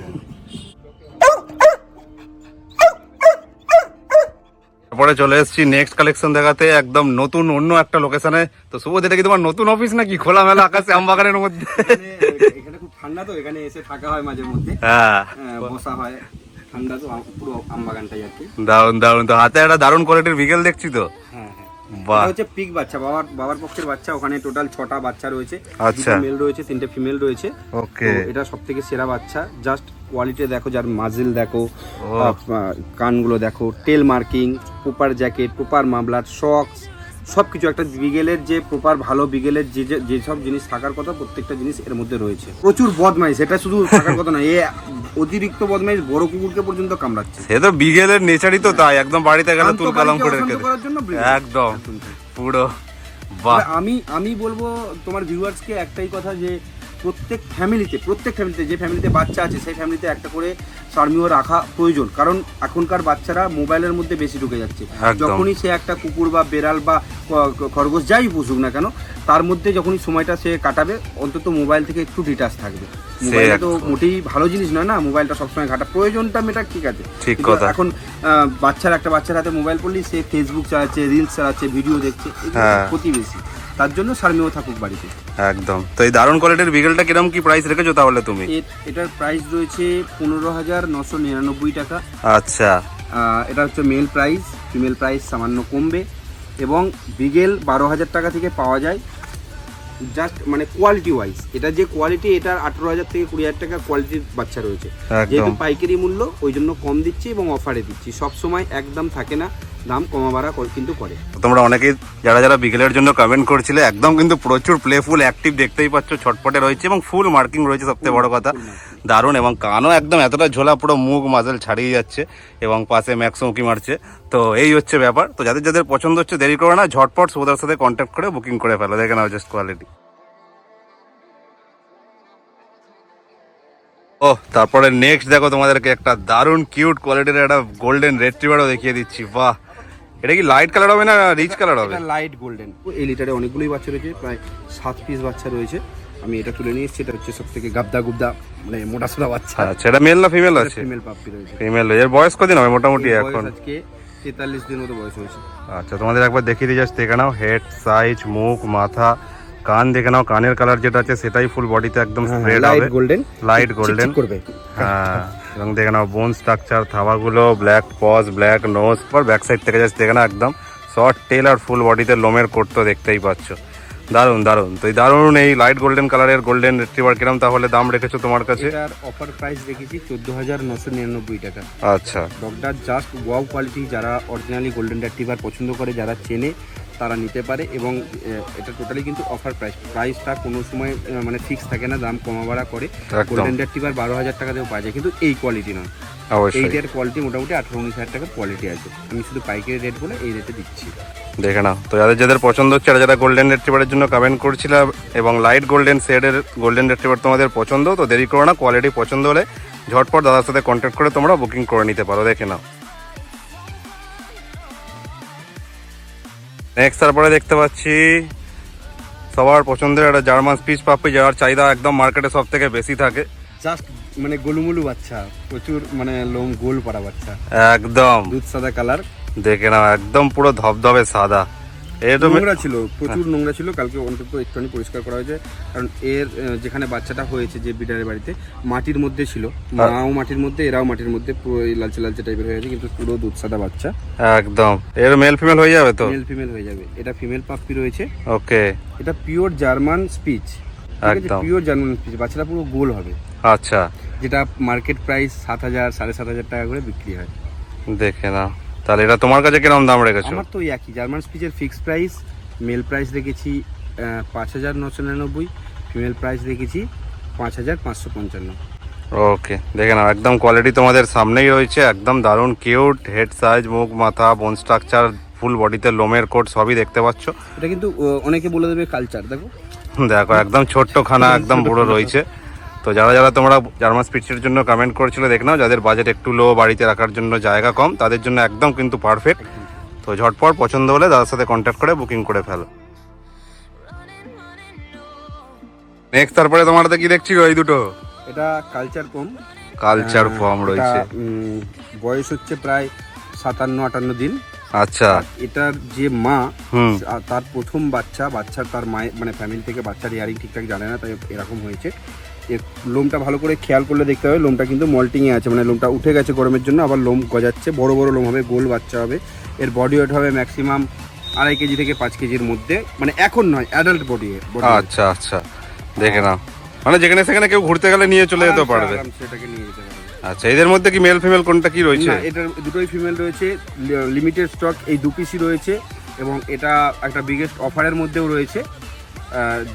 তারপরে চলে এসেছি নেক্সট কালেকশন দেখাতে, একদম নতুন অন্য একটা লোকেশনে। তো শুভ, এটা কি তোমার নতুন অফিস নাকি খোলামেলা আকাশে আমবাগানের মধ্যে? এখানে খুব ঠান্ডা, তো এখানে এসে থাকা হয় মাঝে মধ্যে, হ্যাঁ বসা হয়, ঠান্ডা তো পুরো আমবাগানটাই আর কি। দারুন দারুন। তো হাতে একটা দারুন কোয়ালিটির বিকেল দেখছি তো। এটা হচ্ছে পিক বাচ্চা, বাবার পক্ষের বাচ্চা। ওখানে টোটাল 6টা বাচ্চা রয়েছে, আচ্ছা, মেল রয়েছে, 3টে ফিমেল রয়েছে। ওকে, এটা সবথেকে সেরা বাচ্চা। জাস্ট কোয়ালিটি দেখো, যার মাজিল দেখো, কানগুলো দেখো, টেল মার্কিং, প্রপার জ্যাকেট, প্রপার মামলার সক্স, সবকিছু। একটা বিগেলের যে প্রপার ভালো বিগেলের যেসব জিনিস থাকার কথা প্রত্যেকটা জিনিস এর মধ্যে রয়েছে। প্রচুর বদমাইশ, এটা শুধু থাকার কথা না, এ অতিরিক্ত বদমাইশ, বড় কুকুরকে পর্যন্ত কামড়াচ্ছে। সে তো বিগেলের নেচারই তো তাই, একদম বাড়িতে গেলে তুল কালাম করে রেখে একদম পুরো। বাহ, আমি বলবো তোমার ভিউয়ার্সকে একটাই কথা, যে প্রত্যেক ফ্যামিলিতে যে ফ্যামিলিতে বাচ্চা আছে সেই ফ্যামিলিতে একটা করে সার্মিও রাখা প্রয়োজন। কারণ এখনকার বাচ্চারা মোবাইলের মধ্যে বেশি ঢুকে যাচ্ছে। যখনই সে একটা কুকুর বা বেড়াল বা খরগোশ যাই পুষুক না কেন, তার মধ্যে যখনই সময়টা সে কাটাবে, অন্তত মোবাইল থেকে একটু ডিটাচ থাকবে। মোবাইলটা তো মোটেই ভালো জিনিস নয় না, মোবাইলটা সবসময় ঘাটা, প্রয়োজনটা মেটা ঠিক আছে, এখন একটা বাচ্চার হাতে মোবাইল পড়লেই সে ফেসবুক চালাচ্ছে, রিলস চালাচ্ছে, ভিডিও দেখছে, ক্ষতি বেশি। তার জন্য সার্মিও থাকুক বাড়িতে একদম। তো এই দারুণ কোয়ালিটির বিগেলটা কিরকম কি প্রাইস রেখেছো তাহলে তুমি? এটার প্রাইস রয়েছে 15,999 টাকা। আচ্ছা, এটা হচ্ছে মেল প্রাইস, ফিমেল প্রাইস সামান্য কমবে। এবং বিগেল 12,000 টাকা থেকে পাওয়া যায়, জাস্ট মানে কোয়ালিটি ওয়াইজ। এটা যে কোয়ালিটি, এটার 18,000 থেকে 20,000 টাকা কোয়ালিটির বাচ্চা রয়েছে। যেহেতু পাইকারি মূল্য, ওই জন্য কম দিচ্ছি এবং অফারে দিচ্ছি। সবসময় একদম থাকে না, দাম কমা বাড়া কিন্তু করে। তোমরা অনেকেই যারা বিকেলের জন্য কমেন্ট করছিলে, একদম কিন্তু প্রচুর প্লেফুল অ্যাক্টিভ দেখতেই পাচ্ছ, ছটপটে রয়েছে এবং ফুল মার্কিং রয়েছে, সবথেকে বড় কথা দারুণ। এবং কানও একদম এতটা ঝোলা, পুরো মুখ মাজল ছাড়িয়ে যাচ্ছে এবং পাশে ম্যাক্স উঁকি মারছে। তো এই হচ্ছে ব্যাপার। তো যাদের পছন্দ হচ্ছে দেরি করে না, ঝটপট ওদের সাথে কন্ট্যাক্ট করে বুকিং করে ফেলো, দেখে নাও জাস্ট কোয়ালিটি। ও তারপরে নেক্সট দেখো, তোমাদেরকে একটা দারুণ কিউট কোয়ালিটির একটা গোল্ডেন রেট্রিভারও দেখিয়ে দিচ্ছি। বাহ, এটা কি লাইট কালার হবে না রিচ কালার হবে? এটা লাইট গোল্ডেন। এই লিটারে অনেকগুলোই বাচ্চা রয়েছে, প্রায় 7 পিস বাচ্চা রয়েছে। আমি এটা তুলে নিয়ে এসেছি। এটা হচ্ছে সব থেকে গাবদা গুবদা মানে মোটা সোটা বাচ্চা। আচ্ছা, এটা মেল না ফিমেল আছে? ফিমেল পাপ্পি রয়েছে। ফিমেল, এর বয়স কদিন হবে মোটামুটি এর এখন? বয়স আজকে 43 দিন মতো বয়স হয়েছে। আচ্ছা, তোমাদের একবার দেখিয়ে দিয়ে জাস্ট দেখে নাও হেড সাইজ, মুখ, মাথা, কান দেখে নাও। কানের কালার যেটা আছে সেটাই ফুল বডিতে একদম স্প্রেড হবে, লাইট গোল্ডেন, লাইট গোল্ডেন করবে। হ্যাঁ, এবং দেখে নাও বোন স্ট্রাকচার, থাবাগুলো, ব্ল্যাক পজ, ব্ল্যাক নোজ, পর ব্যাক সাইড থেকে জাস্ট দেখে নাও একদম শর্ট টেল আর ফুল বডিতে লোমের কোট তো দেখতেই পাচ্ছ। দারুন দারুন। তো এই দারুন এই লাইট গোল্ডেন কালারের গোল্ডেন রিট্রিভার কিরম তাহলে দাম রেখেছো তোমার কাছে? এটার অফার প্রাইস রেখেছি 14,999 টাকা। আচ্ছা, ডগটা জাস্ট ওয়াও কোয়ালিটি। যারা অরিজিনালি গোল্ডেন রিট্রিভার পছন্দ করে, যারা চেনে, তারা নিতে পারে। এবং এটা টোটালি কিন্তু অফার প্রাইস। প্রাইসটা কোনো সময় মানে ফিক্স থাকে না, দাম কমা বাড়া করে। গোল্ডেন রিট্রিভার 12,000 টাকা দিয়েও পাওয়া যায়, কিন্তু এই কোয়ালিটি নয়। অবশ্যই এইটার কোয়ালিটি মোটামুটি 18-19 হাজার টাকার কোয়ালিটি আছে। আমি শুধু পাইকারি রেট বলে এই রেটে দিচ্ছি। দেখে নাও। তো যাদের যাদের পছন্দ হচ্ছে, যারা গোল্ডেন রিট্রিভারের জন্য কমেন্ট করছিলাম এবং লাইট গোল্ডেন শেডের গোল্ডেন রিট্রিভার তোমাদের পছন্দ, তো দেরি করো না, কোয়ালিটি পছন্দ হলে ঝটপট দাদার সাথে কন্ট্যাক্ট করে তোমরা বুকিং করে নিতে পারো। দেখে নাও। নেক্সট তারপরে দেখতে পাচ্ছি সবার পছন্দের একটা জার্মান স্পিচ পাপ্পি, যার চাহিদা একদম মার্কেটে সব থেকে বেশি থাকে। জাস্ট মানে গোলুমুলু বাচ্চা, প্রচুর মানে লোম গোল পড়া বাচ্চা, একদম দুধ সাদা কালার। দেখে নাও একদম পুরো ধবধবে সাদা। এটা নোংরা ছিল, প্রচুর নোংরা ছিল। কালকে অন্তত একটুখানি পরিষ্কার করা হয়েছে, কারণ এর যেখানে বাচ্চাটা হয়েছে যে বিডারের বাড়িতে, মাটির মধ্যে ছিল। মাও মাটির মধ্যে, এরাও মাটির মধ্যে, পুরো এই লালচে লালচে টাইপের হয়ে গেছে, কিন্তু পুরো দুধ সাদা বাচ্চা। একদম এর মেল ফিমেল হয়ে যাবে তো? মেল ফিমেল হয়ে যাবে। এটা ফিমেল পাপ্পি রয়েছে। ওকে, এটা পিওর জার্মান স্পিচ, একদম পিওর জার্মান স্পিচ। বাচ্চাটা পুরো গোল হবে। আচ্ছা, যেটা মার্কেট প্রাইস 7,000 7,500 টাকা করে বিক্রি হয়। দেখে নাও। তাহলে এটা তোমার কাছে কিরকম দাম রেখেছো? আমার তো একই জার্মান স্পিচের ফিক্স প্রাইস। মেল প্রাইস রেখেছি 5,999, ফিমেল প্রাইস রেখেছি 5,555। ওকে, দেখে নাও একদম কোয়ালিটি তোমাদের সামনেই রয়েছে, একদম দারুণ কিউট। হেড সাইজ, মুখ, মাথা, বোন স্ট্রাকচার, ফুল বডিতে লোমের কোট সবই দেখতে পাচ্ছ। এটা কিন্তু অনেকে বলে দেবে কালচার। দেখো দেখো একদম ছোট্ট খানা, একদম পুরো রয়েছে। তো যারা যারা তোমরা জার্মান স্পিচের জন্য কমেন্ট করছিলে, দেখে নাও যাদের বাজেট একটু লো, বাড়িতে রাখার জন্য জায়গা কম, তাদের জন্য একদম কিন্তু পারফেক্ট। তো ঝটপট পছন্দ হলে দাদার সাথে কন্ট্যাক্ট করে বুকিং করে ফেলো। নেক্সট তারপরে তোমার কি দেখছি ওই দুটো? এটা কালচার কম, কালচার ফর্ম রয়েছে। বয়স হচ্ছে প্রায় 57-58 দিন। আচ্ছা, এটার যে মা, হুম, তার প্রথম বাচ্চা তার মায়ের মানে ফ্যামিলি থেকে বাচ্চার ইয়ারিং ঠিকঠাক জানে না, তাই এরকম হয়েছে। এর লোমটা ভালো করে খেয়াল করলে দেখতে হবে, লোমটা কিন্তু মল্টিংয়ে আছে, মানে লোমটা উঠে গেছে গরমের জন্য, আবার লোম গজাচ্ছে। বড় বড় লোম হবে, গোল বাচ্চা হবে। এর বডি ওয়েট হবে ম্যাক্সিমাম 2.5 কেজি থেকে 5 কেজির মধ্যে, মানে এখন নয়, অ্যাডাল্ট বডি। আচ্ছা আচ্ছা, দেখে নাও। মানে যেখানে সেখানে কেউ ঘুরতে গেলে নিয়ে চলে যেতে পারবে। সেটাকে নিয়ে যেতে পারবে। আচ্ছা, এদের মধ্যে কি মেল ফিমেল কোনটা কি রয়েছে? না, এটার দুটোই ফিমেল রয়েছে, লিমিটেড স্টক, এই 2 পিসই রয়েছে। এবং এটা একটা বিগেস্ট অফারের মধ্যেও রয়েছে।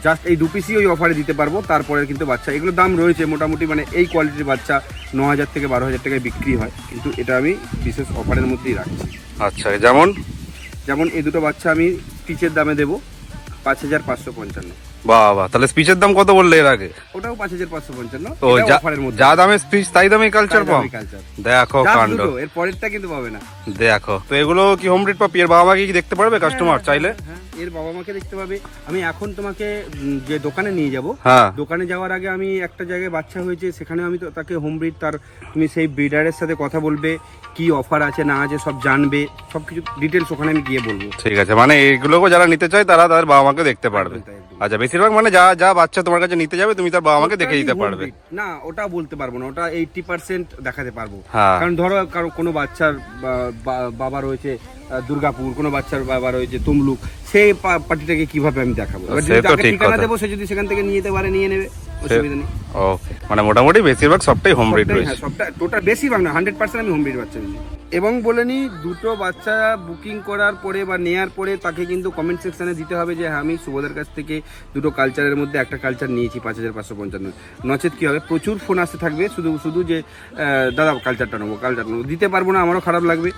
জাস্ট এই 2 পিসই ওই অফারে দিতে পারবো। তারপরে কিন্তু বাচ্চা এগুলোর দাম রয়েছে মোটামুটি, মানে এই কোয়ালিটির বাচ্চা 9,000 থেকে 12,000 টাকায় বিক্রি হয়, কিন্তু এটা আমি বিশেষ অফারের মধ্যেই রাখছি। আচ্ছা, যেমন এই দুটো বাচ্চা আমি স্পিচের দামে দেবো 5,555। বাবা, তাহলে স্পিচের দাম কত বললে এর আগে? ওটাও 5,555। ও যা দামে স্পিচ তাই দামে কালচার পাম। দেখো কাণ্ড, এর পরেরটা কিন্তু পাবে না। দেখো। তো এগুলো কি হোম ব্রিড পাপি? এর বাবা মাকে কি দেখতে পারবে কাস্টমার চাইলে? হ্যাঁ, এর বাবা মাকে দেখতে পাবে। আমি এখন তোমাকে যে দোকানে নিয়ে যাব, হ্যাঁ, দোকানে যাওয়ার আগে আমি একটা জায়গায় বাচ্চা হয়েছে, সেখানে আমি তো তাকে হোম ব্রিড, তুমি সেই ব্রিডারের সাথে কথা বলবে, কি অফার আছে না আছে সব জানবে, সবকিছু ডিটেলস ওখানে আমি গিয়ে বলবো। ঠিক আছে, মানে এইগুলোকে যারা নিতে চায় তারা তাদের বাবা মাকে দেখতে পারবে। আচ্ছা, বেশিরভাগ মানে যা যা বাচ্চা তোমার কাছে নিতে যাবে তুমি তার বাবা মাকে দেখে দিতে পারবে? না, ওটা বলতে পারবো না, ওটা 80% দেখাতে পারবো। হ্যাঁ, কারণ ধরো কোনো বাচ্চার বাবা রয়েছে দুর্গাপুর, কোনো বাচ্চার বাবা রয়েছে তমলুক, সেই পার্টিটাকে কিভাবে আমি দেখাবো? ঠিকানা দেবো, সে যদি সেখান থেকে নিয়ে যেতে পারে নিয়ে নেবে, অসুবিধা নেই। ওকে, মানে মোটামুটি বেশিরভাগ সবটাই হোম ব্রিড রয়েছে। সবটা টোটাল বেশিরভাগ না, 100% আমি হোম ব্রিড বাচ্চা দিচ্ছি। এবং বলে নিই, দুটো বাচ্চা বুকিং করার পরে বা নেয়ার পরে তাকে কিন্তু কমেন্ট সেকশনে দিতে হবে যে হ্যাঁ, আমি শুভদের কাছ থেকে দুটো কালচারের মধ্যে একটা কালচার নিয়েছি 5,555। নচেত কি হবে, প্রচুর ফোন আসতে থাকবে শুধু যে দাদা কালচারটা নেবো, দিতে পারবো না, আমারও খারাপ লাগবে।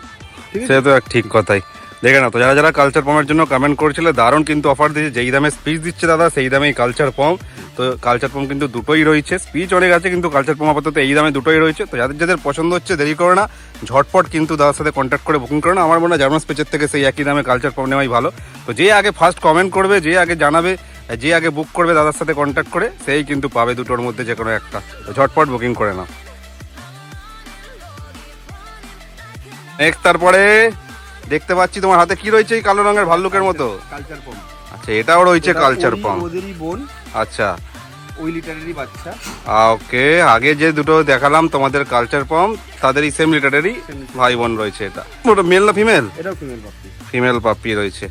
সে তো এক ঠিক কথাই। দেখে না, তো যারা যারা কালচার পমের জন্য কমেন্ট করেছিল, দারুণ কিন্তু অফার দিচ্ছে। যেই দামে স্পিচ দিচ্ছে দাদা, সেই দামেই কালচার পম। তো কালচার পম কিন্তু দুটোই রয়েছে, স্পিচ অনেক আছে কিন্তু কালচার পম আপাতত এই দামে দুটোই রয়েছে। তো যাদের যাদের পছন্দ হচ্ছে দেরি করে না, ঝটপট কিন্তু দাদার সাথে কন্ট্যাক্ট করে বুকিং করে না। আমার মনে হয় জার্মান স্পিচের থেকে সেই একই দামে কালচার পম নেওয়াই ভালো। তো যে আগে ফার্স্ট কমেন্ট করবে, যে আগে জানাবে যে আগে বুক করবে দাদার সাথে কন্ট্যাক্ট করে সেই কিন্তু পাবে দুটোর মধ্যে যে কোনো একটা। তো ঝটপট বুকিং করে নাও। নেক্সট তারপরে দেখতে পাচ্ছি তোমার হাতে কি রয়েছে, এই কালো রঙের ভাল্লুকের মতো। কালচার পম। আচ্ছা, এটাও রয়েছে কালচার পম। ওদেরই বোন। আচ্ছা, ওই লিটারেরই বাচ্চা। ওকে, আগে যে দুটো দেখালাম তোমাদের কালচার পম, তাদেরই সেম লিটারেরই ভাই বোন রয়েছে। এটা ওটা মেল না ফিমেল? এটাও ফিমেল পাপ্পি। ফিমেল পাপ্পি রয়েছে।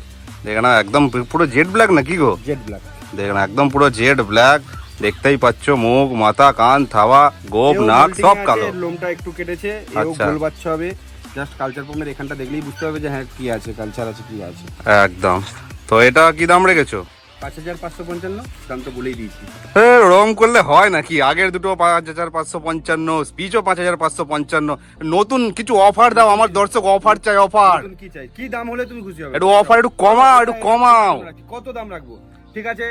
দেখে না একদম পুরো জেড ব্ল্যাক না কি গো? Jet black. দেখে না একদম পুরো জেড ব্ল্যাক, দেখতেই পাচ্ছ মুখ মাথা কান থাওয়া গোপ নাক সব কালো। লোমটা একটু কেটেছে, এও আচ্ছা। গোল বাচ্চা হবে। জাস্ট কালচার পমের এখানটা দেখলেই বুঝতে হবে যে হ্যাঁ কি আছে, কালচার আছে কি আছে। একদম। তো এটা কি দাম রেখেছো? 5555, দাম তো বলেই দিয়েছি। রং করলে হয় নাকি? আগের দুটো 5555, স্পিচও 5555। নতুন কিছু অফার দাও, আমার দর্শক অফার চাই, অফার। তুমি কি চাই, কি দাম হলে তুমি খুশি হবে? একটু অফার একটু কমাও, একটু কমাও। কত দাম রাখবো? ঠিক আছে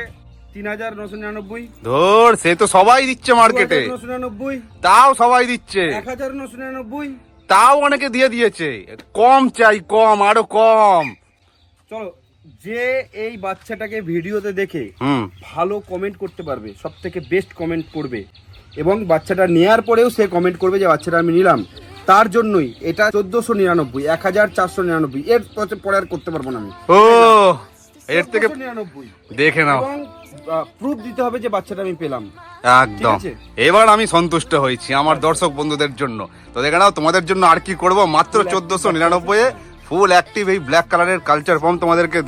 3999। ধর, সে তো সবাই দিচ্ছে মার্কেটে। 2999। তাও সবাই দিচ্ছে। 1999। তাও অনেকে দিয়ে দিয়েছে। কম চাই, কম, আরো কম। চলো, যে এই বাচ্চাটাকে ভিডিওতে দেখে ভালো কমেন্ট করতে পারবে, সব থেকে বেস্ট কমেন্ট করবে, এবং বাচ্চাটা নেয়ার পরেও সে কমেন্ট করবে যে বাচ্চাটা আমি নিলাম, তার জন্যই এটা 1499, 1499। এর পরে আর করতে পারবো না আমি। ও, এর থেকে 1499 দেখে নাও। এবং প্রুফ দিতে হবে যে বাচ্চাটা আমি পেলাম। একদম, ঠিক আছে? এবার আমি সন্তুষ্ট হয়েছি আমার দর্শক বন্ধুদের জন্য। তো দেখে নাও, তোমাদের জন্য আর কি করব, মাত্র 1499 ফুল অ্যাক্টিভ এই ব্ল্যাক কালারের কালচার ফর্ম তোমাদেরকে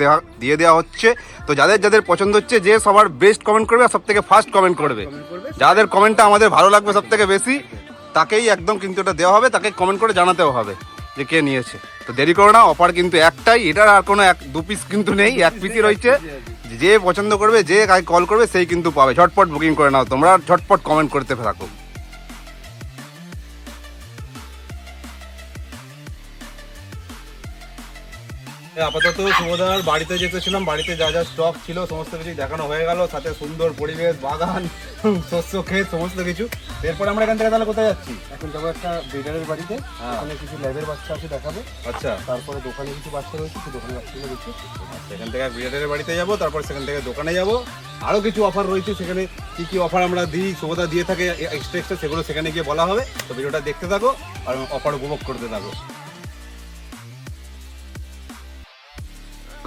দিয়ে দেওয়া হচ্ছে। তো যাদের যাদের পছন্দ হচ্ছে, যে সবার বেস্ট কমেন্ট করবে আর সব থেকে ফার্স্ট কমেন্ট করবে, যাদের কমেন্টটা আমাদের ভালো লাগবে সব থেকে বেশি, তাকেই একদম কিন্তু এটা দেওয়া হবে। তাকে কমেন্ট করে জানাতেও হবে যে কে নিয়েছে। তো দেরি করো না, অফার কিন্তু একটাই, এটার আর কোনো দু পিস কিন্তু নেই, এক পিসই রয়েছে। যে পছন্দ করবে, যে কল করবে সেই কিন্তু পাবে। ঝটপট বুকিং করে নাও তোমরা, ঝটপট কমেন্ট করতে থাকো। আপাতত শুভদার বাড়িতে যেতেছিলাম, বাড়িতে যা যা স্টক ছিল সমস্ত কিছু দেখানো হয়ে গেল, সাথে সুন্দর পরিবেশ, বাগান, শস্য ক্ষেত, সমস্ত কিছু। এরপর আমরা এখান থেকে তাহলে কোথায় যাচ্ছি? এখন যাবো একটা ব্রিডারের বাড়িতে, ওখানে কিছু ল্যাবের বাচ্চা আছে দেখাবে। আচ্ছা, তারপরে দোকানে কিছু বাচ্চা রয়েছে, সেই দোকানে বাচ্চাগুলো দেখছি। সেখান থেকে ব্রিডারের বাড়িতে যাব, তারপর সেখান থেকে দোকানে যাব। আরো কিছু অফার রয়েছে, সেখানে কি কি অফার আমরা দিই, শুভদা দিয়ে থাকে এক্সট্রা এক্সট্রা, সেগুলো সেখানে গিয়ে বলা হবে। তো ভিডিওটা দেখতে থাকো আর অফার উপভোগ করতে থাকো।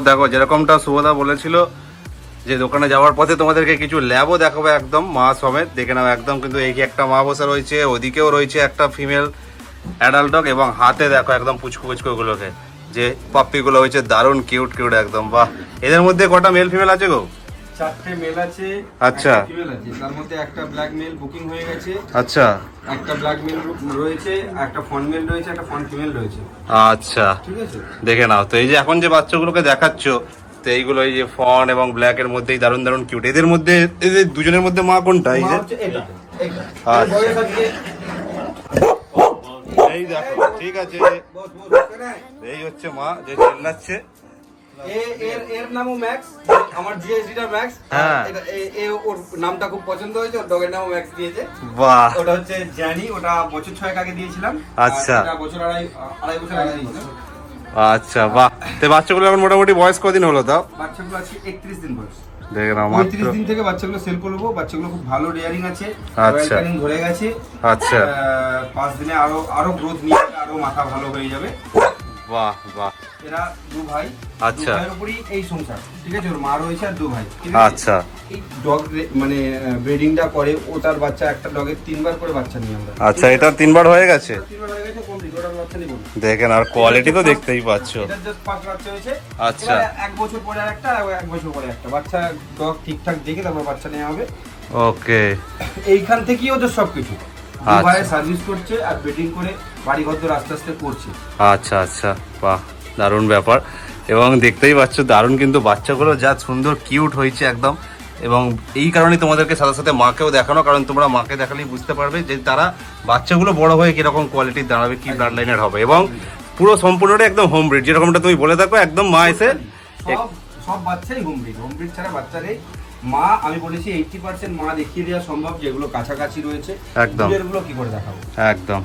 দেখো, যেরকমটা শুভদা বলেছিল যে দোকানে যাওয়ার পথে তোমাদেরকে কিছু ল্যাবও দেখাবো একদম মা সমেত। দেখে নাও একদম, কিন্তু এই একটা মা বসে রয়েছে, ওদিকেও রয়েছে একটা ফিমেল অ্যাডাল্ট ডগ, এবং হাতে দেখো একদম পুচকু পুচকু গুলোকে, যে পাপ্পিগুলো হয়েছে দারুণ কিউট কিউট একদম। বাহ, এদের মধ্যে কটা মেল ফিমেল আছে গো? 4টে মেল আছে, আচ্ছা। একটা ফিমেল আছে। তার মধ্যে একটা ব্ল্যাক মেল বুকিং হয়ে গেছে। আচ্ছা, একটা ব্ল্যাক মেল রয়েছে, একটা ফন মেল রয়েছে, একটা ফন ফিমেল রয়েছে। আচ্ছা, ঠিক আছে, দেখে নাও। তো এই যে এখন যে বাচ্চাগুলোকে দেখাচ্ছ, তো এইগুলো এই যে ফন এবং ব্ল্যাক এর মধ্যেই দারুণ দারুণ কিউট। এদের মধ্যে, এদের দুজনের মধ্যে মা কোনটা? এই যে আচ্ছা। বয়স আজকে এই দেখো, ঠিক আছে, বস এই হচ্ছে মা যে চেল্লাচ্ছে। এর নামও ম্যাক্স, আমার জিএসডিটা ম্যাক্স। হ্যাঁ। ওর নামটা খুব পছন্দ হয়েছে, ওর ডগের নামও ম্যাক্স দিয়েছে। বাহ, ওটা হচ্ছে জানি, ওটা বছর 6 আগে দিয়েছিলাম। আচ্ছা। আর এটা বছর আড়াই বছর আগে দিয়েছিলাম। আচ্ছা, বাহ। তো বাচ্চাগুলো এখন মোটামুটি বয়স কদিন হলো তাও? বাচ্চাগুলো আছে 31 দিন বয়স। দেখে নাও, 35 মাত্র। দিন থেকে বাচ্চাগুলো সেল করবো। বাচ্চাগুলো খুব ভালো রেয়ারিং আছে, আচ্ছা। রয়্যাল ধরে গেছে। আচ্ছা। 5 দিনে আরো গ্রোথ নিয়ে আরো মাথা ভালো হয়ে যাবে। বাহ বাহ, এরা দু ভাই। আচ্ছা। দু ভাইয়ের উপরই এই সংসার, ঠিক আছে? ওর মা রয়েছে আর দু ভাই, ঠিক আছে? আচ্ছা। এই ডগ মানে ব্রিডিংটা করে, ও তার বাচ্চা একটা ডগের 3বার করে বাচ্চা নিয়ে আমরা। আচ্ছা, এটা 3বার হয়ে গেছে। 3বার হয়ে গেছে, কমপ্লিট। ওটার বাচ্চা নিব। দেখেন, আর কোয়ালিটি তো দেখতেই পাচ্ছ। এটা জাস্ট ফার্স্ট বাচ্চা হয়েছে। আচ্ছা। 1 বছর পরে আরেকটা, আর 1 বছর পরে একটা বাচ্চা। ডগ ঠিকঠাক দেখে তারপর বাচ্চা নেওয়া হবে। ওকে, এইখান থেকেই ওদের সবকিছু। আচ্ছা। দুবাইয়ে সার্ভিস করছে আর ব্রিডিং করে বাড়ি ঘর তো আস্তে আস্তে করছে। আচ্ছা আচ্ছা, বাহ, দারুণ ব্যাপার। এবং দেখতেই পাচ্ছ দারুণ কিন্তু বাচ্চাগুলো যা সুন্দর কিউট হয়েছে একদম। এবং এই কারণে তোমাদেরকে সাথে সাথে মাকেও দেখানো, কারণ তোমরা মাকে দেখালেই বুঝতে পারবে যে তারা বাচ্চাগুলো বড় হয়ে কিরকম কোয়ালিটির দাঁড়াবে, কি ব্লাড লাইনের হবে। এবং পুরো সম্পূর্ণটা একদম হোম ব্রিড, যেরকমটা তুমি বলে থাকো, একদম মা এসে সব বাচ্চাই হোম ব্রিড। হোম ব্রিড ছাড়া বাচ্চাদের মা, আমি বলেছি 80% মা দেখিয়ে দেওয়া সম্ভব, যেগুলো কাছাকাছি রয়েছে। একদম। এগুলো কি করে দেখাবো? একদম।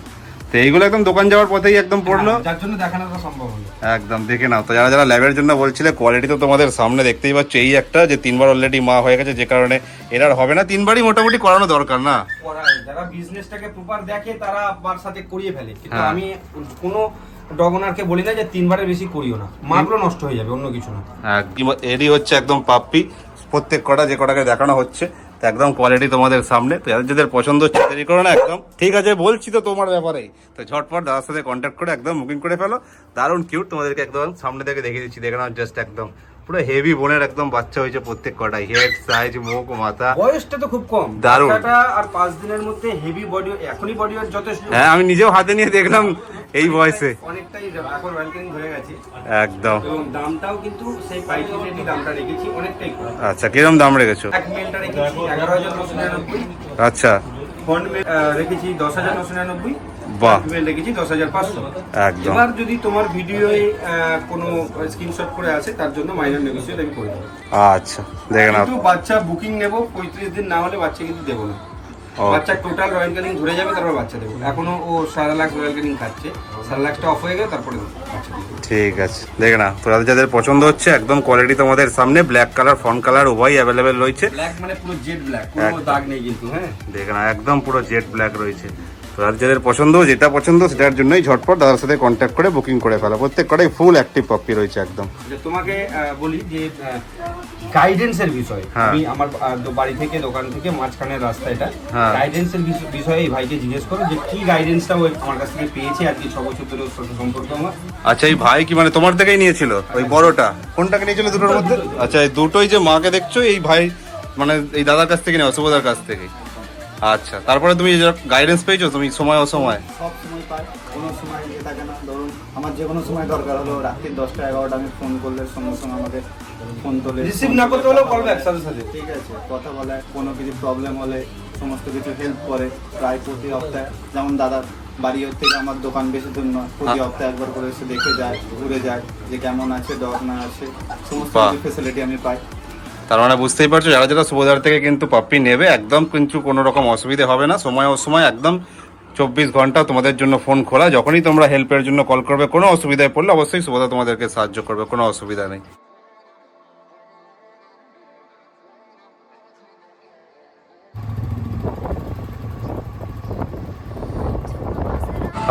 তো এইগুলো একদম দোকান যাওয়ার পথেই একদম পড়লো, যার জন্য দেখানোটা সম্ভব হলো। একদম দেখে নাও। তো যারা যারা ল্যাবের জন্য বলছিলে, কোয়ালিটি তো তোমাদের সামনে দেখতেই পাচ্ছ। এই একটা যে 3বার অলরেডি মা হয়ে গেছে, যে কারণে এর আর হবে না, 3বারই মোটামুটি করানো দরকার না। যারা বিজনেসটাকে প্রপার দেখে তারা বার সাথে করিয়ে ফেলে, কিন্তু হ্যাঁ। আমি কোনো ডগ ওনারকে বলি না যে 3বারের বেশি করিও না, মাগুলো নষ্ট হয়ে যাবে, অন্য কিছু না। হ্যাঁ, এরই হচ্ছে একদম পাপ্পি, প্রত্যেক কটা যে কটাকে দেখানো হচ্ছে, তো একদম কোয়ালিটি তোমাদের সামনে। তো যাদের যাদের পছন্দ হচ্ছে দেরি করো না একদম। ঠিক আছে, বলছি তো তোমার ব্যাপারেই, তো ঝটপট দাদার সাথে কন্ট্যাক্ট করে একদম বুকিং করে ফেলো। দারুণ কিউট, তোমাদেরকে একদম সামনে থেকে দেখিয়ে দিচ্ছি, দেখে নাও জাস্ট একদম পুরো হেভি বোনের একদম বাচ্চা হয়েছে প্রত্যেক কটাই, হেড সাইজ, মুখ, মাথা। বয়সটা তো খুব কম, দারুণ। বাচ্চাটা আর 5 দিনের মধ্যে হেভি বডি, এখনই বডি ওয়েট যথেষ্ট। হ্যাঁ, আমি নিজেও হাতে নিয়ে দেখলাম এই বয়সে, অনেকটাই এখন ওয়েলকামিং হয়ে গেছে একদম। এবং দামটাও কিন্তু সেই পাইকারি রেটই দামটা রেখেছি, অনেকটাই কম। আচ্ছা, কিরম দাম রেখেছো? এক মেলটা রেখেছি 11,999, আচ্ছা, ফন্ট মেল রেখেছি 10,999, বাহ, মেল রেখেছি 10,500। একদম। এবার যদি তোমার ভিডিওয়ে কোনো স্ক্রিনশট করে আসে, তার জন্য মাইনর নেগোসিয়েট আমি করে দেবো। আচ্ছা, দেখে নাও। কিন্তু বাচ্চা বুকিং নেব 35 দিন না হলে বাচ্চা কিন্তু দেবো না। Okay. বাচ্চা টোটাল রয়্যাল ক্যানিং ঘুরে যাবে, তারপর বাচ্চা দেবো। এখনো ও সারালাক্স রয়্যাল ক্যানিং খাচ্ছে, সারালাক্সটা অফ হয়ে গেলে তারপরে দেবো বাচ্চা দেবো। ঠিক আছে, দেখে না তোদের যাদের পছন্দ হচ্ছে একদম কোয়ালিটি তোমাদের সামনে। ব্ল্যাক কালার, ফন্ট কালার উভয় অ্যাভেলেবেল রয়েছে। ব্ল্যাক মানে পুরো জেড ব্ল্যাক, কোনো একদম। দাগ নেই কিন্তু। হ্যাঁ, দেখে না একদম পুরো জেড ব্ল্যাক রয়েছে। তো আর যাদের পছন্দ, যেটা পছন্দ সেটার জন্যই ঝটপট দাদার সাথে কন্ট্যাক্ট করে বুকিং করে ফেলো। প্রত্যেক কটাই ফুল অ্যাক্টিভ পাপ্পি রয়েছে একদম। যে তোমাকে বলি যে গাইডেন্সের বিষয়, হ্যাঁ। আমি আমার বাড়ি থেকে দোকান থেকে মাঝখানের রাস্তা, এটা হ্যাঁ। গাইডেন্সের বিষয়ে এই ভাইকে জিজ্ঞেস করো যে কি গাইডেন্সটা ও আমার কাছ থেকে পেয়েছে। আর কি 6 বছর ধরে ওর সাথে সম্পর্ক আমার। আচ্ছা, এই ভাই কি মানে তোমার থেকেই নিয়েছিল ওই বড়টা? কোনটাকে নিয়েছিল দুটোর মধ্যে? আচ্ছা, এই দুটোই যে মাকে দেখছো, এই ভাই মানে এই দাদার কাছ থেকে নেওয়া, সুবোধার কাছ থেকে। আচ্ছা, তারপরে তুমি গাইডেন্স পেয়েছো তুমি সময় অসময়? সব সময় পাই, কোনো সময় ইয়ে থাকে না। ধরুন আমার যে কোনো সময় দরকার হলো, রাত্রি 10টা 11টা আমি ফোন করলে সঙ্গে সঙ্গে আমাকে ফোন তোলে, রিসিভ না করতে হলেও বলবে একসাথে সাথে। ঠিক আছে, কথা বলে, কোনো কিছু প্রবলেম হলে সমস্ত কিছু হেল্প করে। প্রায় প্রতি সপ্তাহে, যেমন দাদার বাড়ি থেকে আমার দোকান বেশি দূর নয়, প্রতি সপ্তাহে একবার করে এসে দেখে যায়, ঘুরে যায় যে কেমন আছে ডগ না আছে, সমস্ত বাহ। কিছু ফেসিলিটি আমি পাই। তার মানে বুঝতেই পারছো, যারা যারা সুবোধার থেকে কিন্তু পাপ্পি নেবে একদম কিন্তু কোনো রকম অসুবিধা হবে না। সময় অসময় একদম 24 ঘন্টা তোমাদের জন্য ফোন খোলা। যখনই তোমরা হেল্পের জন্য কল করবে, কোনো অসুবিধায় পড়লে অবশ্যই সুবোধা তোমাদেরকে সাহায্য করবে, কোনো অসুবিধা নেই।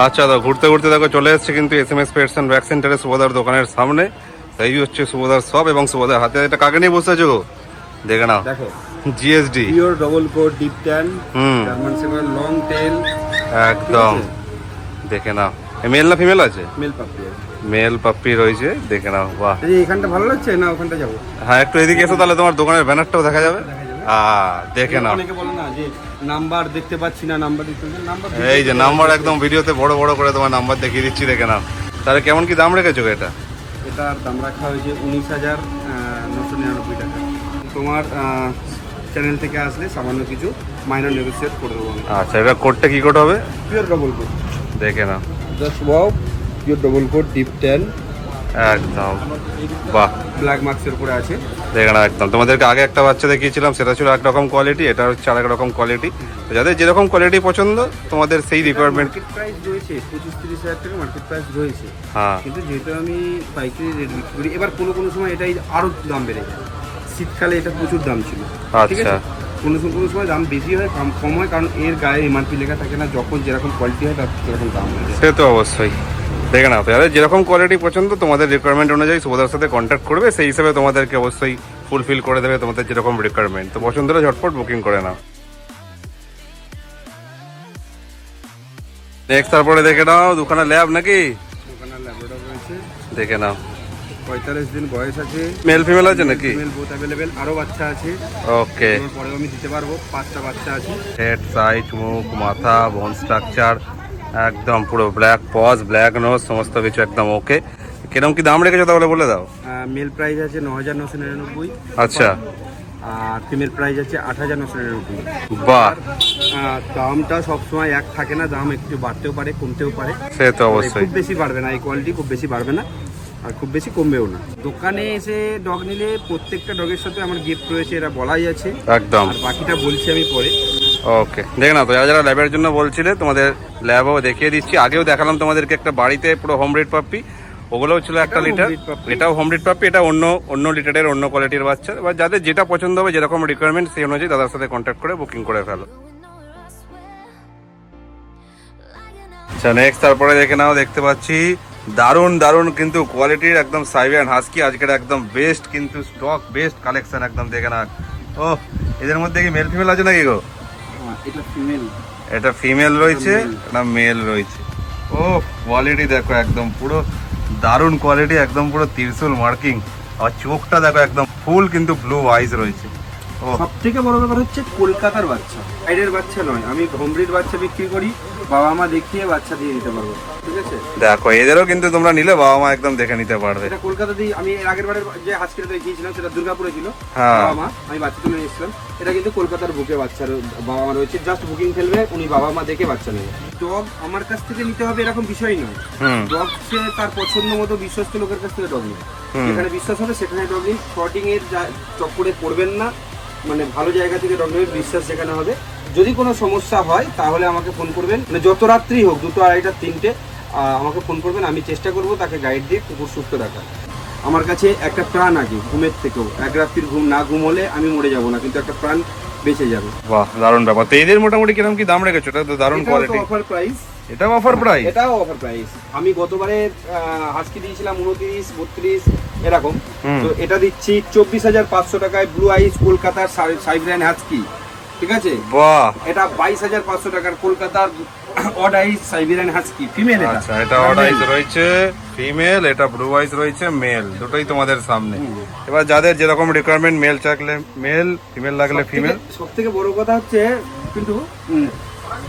আচ্ছা, তো ঘুরতে ঘুরতে দেখো চলে এসেছে কিন্তু SMS পেটস অ্যান্ড ভ্যাকসিন সেন্টারে, সুবোধার দোকানের সামনে। এই হচ্ছে সুবোধার শপ এবং সুবোধার হাতে এটা কাকে নিয়ে বসে আছো গো? দেখে নাও, দেখো, GSD pure double coat deep tan, hmm. German shepherd long tail, একদম দেখে নাও। মেল না ফিমেল আছে? Male puppy. মেল পাপ্পি রয়েছে, দেখে নাও। বাহ, এই এখানটা ভালো লাগছে না, ওখানটা যাবো? হ্যাঁ, একটু এদিকে এসো তাহলে তোমার দোকানের ব্যানারটাও দেখা যাবে। দেখে নাও, অনেকে বলে না যে নাম্বার দেখতে পাচ্ছি না, নাম্বার দিতে হবে, নাম্বার এই যে নাম্বার একদম ভিডিওতে বড় বড় করে তোমার নাম্বার দেখিয়ে দিচ্ছি, দেখে নাও। তাহলে কেমন কি দাম রেখেছো গো এটা? এটার দাম রাখা হয়েছে 19,999 টাকা। তোমার চ্যানেল থেকে আসলে সামান্য কিছু মাইনর নেগোসিয়েট করে দেবো আমি। আচ্ছা, এবার কোডটা কি কোড হবে? পিওর ডবল কোট, দেখে নাও, just wow, pure double coat deep tan, একদম। বাহ, ব্ল্যাক মার্কসের উপরে আছে। দেখে নাও একদম। তোমাদেরকে আগে একটা বাচ্চা দেখিয়েছিলাম, সেটা ছিল একরকম কোয়ালিটি, এটা হচ্ছে আরেক রকম কোয়ালিটি। যাদের যেরকম কোয়ালিটি পছন্দ তোমাদের সেই রিকোয়ারমেন্ট। মার্কেট প্রাইস রয়েছে 25-30 হাজার টাকা মার্কেট প্রাইস রয়েছে, হ্যাঁ, কিন্তু যেহেতু আমি পাইকারি রেট বিক্রি করি, এবার কোনো কোনো সময় এটাই আরও দাম বেড়ে যায়। শীতকালে এটা প্রচুর দাম ছিল, ঠিক আচ্ছা। আছে? কোনো সময় দাম বেশি হয়, কম হয়, কারণ এর গায়ে MRP লেখা থাকে না। যখন যেরকম কোয়ালিটি হয় তার সেরকম দাম হয়ে যায়। সে তো অবশ্যই। দেখে নাও, তো যাদের যেরকম কোয়ালিটি পছন্দ তোমাদের রিকোয়ারমেন্ট অনুযায়ী সুবোধার সাথে কন্ট্যাক্ট করবে, সেই হিসাবে তোমাদেরকে অবশ্যই ফুলফিল করে দেবে তোমাদের যেরকম রিকোয়ারমেন্ট। তো পছন্দ হলে ঝটপট বুকিং করে নাও। নেক্সট তারপরে দেখে নাও দুখানা ল্যাব নাকি, ওখানে ল্যাবরেটরি রয়েছে, দেখে নাও। 45 দিন বয়স আছে, মেল ফিমেল আছে নাকি? ফিমেল বোথ অ্যাভেলেবেল, আরও বাচ্চা আছে, ওকে। তোমার পরেও আমি দিতে পারবো। 5টা বাচ্চা আছে। হেড, সাইজ, মুখ, মাথা, বোন স্ট্রাকচার একদম পুরো ব্ল্যাক পজ, ব্ল্যাক নোজ, সমস্ত কিছু একদম ওকে। কিরকম কি দাম রেখেছো তাহলে বলে দাও। মেল প্রাইস আছে 9,999, আচ্ছা, আর ফিমেল প্রাইস আছে 8,999। বাহ, দামটা সবসময় এক থাকে না, দাম একটু বাড়তেও পারে, কমতেও পারে। সে তো অবশ্যই। খুব বেশি বাড়বে না, এই কোয়ালিটি খুব বেশি বাড়বে না, আর খুব বেশি কমবেও না। দোকানে এসে ডগ নিলে প্রত্যেকটা ডগের সাথে আমার গিফট রয়েছে, এরা বলাই আছে। একদম, আর বাকিটা বলছি আমি পরে। ওকে, দেখে না তো যারা যারা ল্যাবের জন্য বলছিলে, তোমাদের ল্যাবও দেখিয়ে দিচ্ছি। আগেও দেখালাম তোমাদেরকে একটা বাড়িতে পুরো হোম ব্রিড পাপ্পি, ওগুলোও ছিল একটা লিটার, এটাও হোম ব্রিড পাপ্পি, এটা অন্য লিটারের অন্য কোয়ালিটির বাচ্চা। এবার যাদের যেটা পছন্দ হবে, যেরকম রিকোয়ারমেন্ট, সেই অনুযায়ী দাদার সাথে কন্ট্যাক্ট করে বুকিং করে ফেলো। আচ্ছা, নেক্সট তারপরে দেখে নাও, দেখতে পাচ্ছি দারুণ দারুণ কিন্তু কোয়ালিটির একদম সাইবেরিয়ান হাস্কি, আজকের একদম বেস্ট কিন্তু স্টক, বেস্ট কালেকশন একদম দেখে না। ও, এদের মধ্যে কি মেল ফিমেল আছে নাকি গো? এটা ফিমেল, এটা ফিমেল রয়েছে, এটা মেল রয়েছে। ও, কোয়ালিটি দেখো একদম পুরো দারুণ কোয়ালিটি, একদম পুরো ত্রিশূল মার্কিং। আর চোখটা দেখো একদম ফুল কিন্তু ব্লু আইজ রয়েছে। ও, সব থেকে বড় ব্যাপার হচ্ছে কলকাতার বাচ্চা, বাইরের বাচ্চা নয়। আমি হোম ব্রিড বাচ্চা বিক্রি করি, বাবা মা দেখিয়ে বাচ্চা দিয়ে দিতে পারবো, ঠিক আছে? দেখো এদেরও কিন্তু তোমরা নিলে বাবা মা একদম দেখে নিতে পারবে। এটা কলকাতাতেই, আমি এর আগের বারের যে হাসকিটা দেখিয়েছিলাম সেটা দুর্গাপুরে ছিল, হ্যাঁ। বাবা মা আমি বাচ্চা তুলে এসেছিলাম। এটা কিন্তু কলকাতার বুকে বাচ্চার বাবা মা রয়েছে, জাস্ট বুকিং ফেলবে, উনি বাবা মা দেখে বাচ্চা নেবে। ডগ আমার কাছ থেকে নিতে হবে এরকম বিষয় নয়। ডগ সে তার পছন্দ মতো বিশ্বস্ত লোকের কাছ থেকে ডগ নেবে, যেখানে বিশ্বাস হবে সেখানে ডগ নিন। শর্টিং এর চক্করে পড়বেন না, মানে ভালো জায়গা থেকে ডগ নেবে, বিশ্বাস যেখানে হবে। যদি কোনো সমস্যা হয় তাহলে আমাকে ফোন করবেন, মানে যত রাত্রি হোক, 2টো, 2:30, 3টে আমাকে ফোন করবেন, আমি চেষ্টা করব তাকে গাইড দিয়ে কুকুর সুস্থ রাখার। আমার কাছে একটা প্রাণ আছে ঘুমের থেকেও, এক রাত্রির ঘুম না ঘুমোলে আমি মরে যাব না, কিন্তু একটা প্রাণ বেঁচে যাবে। বাহ, দারুণ ব্যাপার। তো এদের মোটামুটি কিরকম কি দাম রেখেছো? এটা তো দারুণ কোয়ালিটি। অফার প্রাইস, এটাও অফার প্রাইস? এটাও অফার প্রাইস। আমি গতবারে হাস্কি দিয়েছিলাম 29, 32 এরকম, তো এটা দিচ্ছি 24,500 টাকায়। ব্লু আইস কলকাতার সাইবেরিয়ান হাস্কি, ঠিক আছে? বাহ, এটা 22,500 টাকার কলকাতার অড আইস সাইবেরিয়ান হাস্কি, ফিমেল। আচ্ছা, এটা অড আইস রয়েছে ফিমেল, এটা ব্লু আইস রয়েছে মেল, দুটোই তোমাদের সামনে। এবার যাদের যেরকম রিকোয়ারমেন্ট, মেল চাইলে মেল, ফিমেল লাগলে ফিমেল। সব থেকে বড় কথা হচ্ছে কিন্তু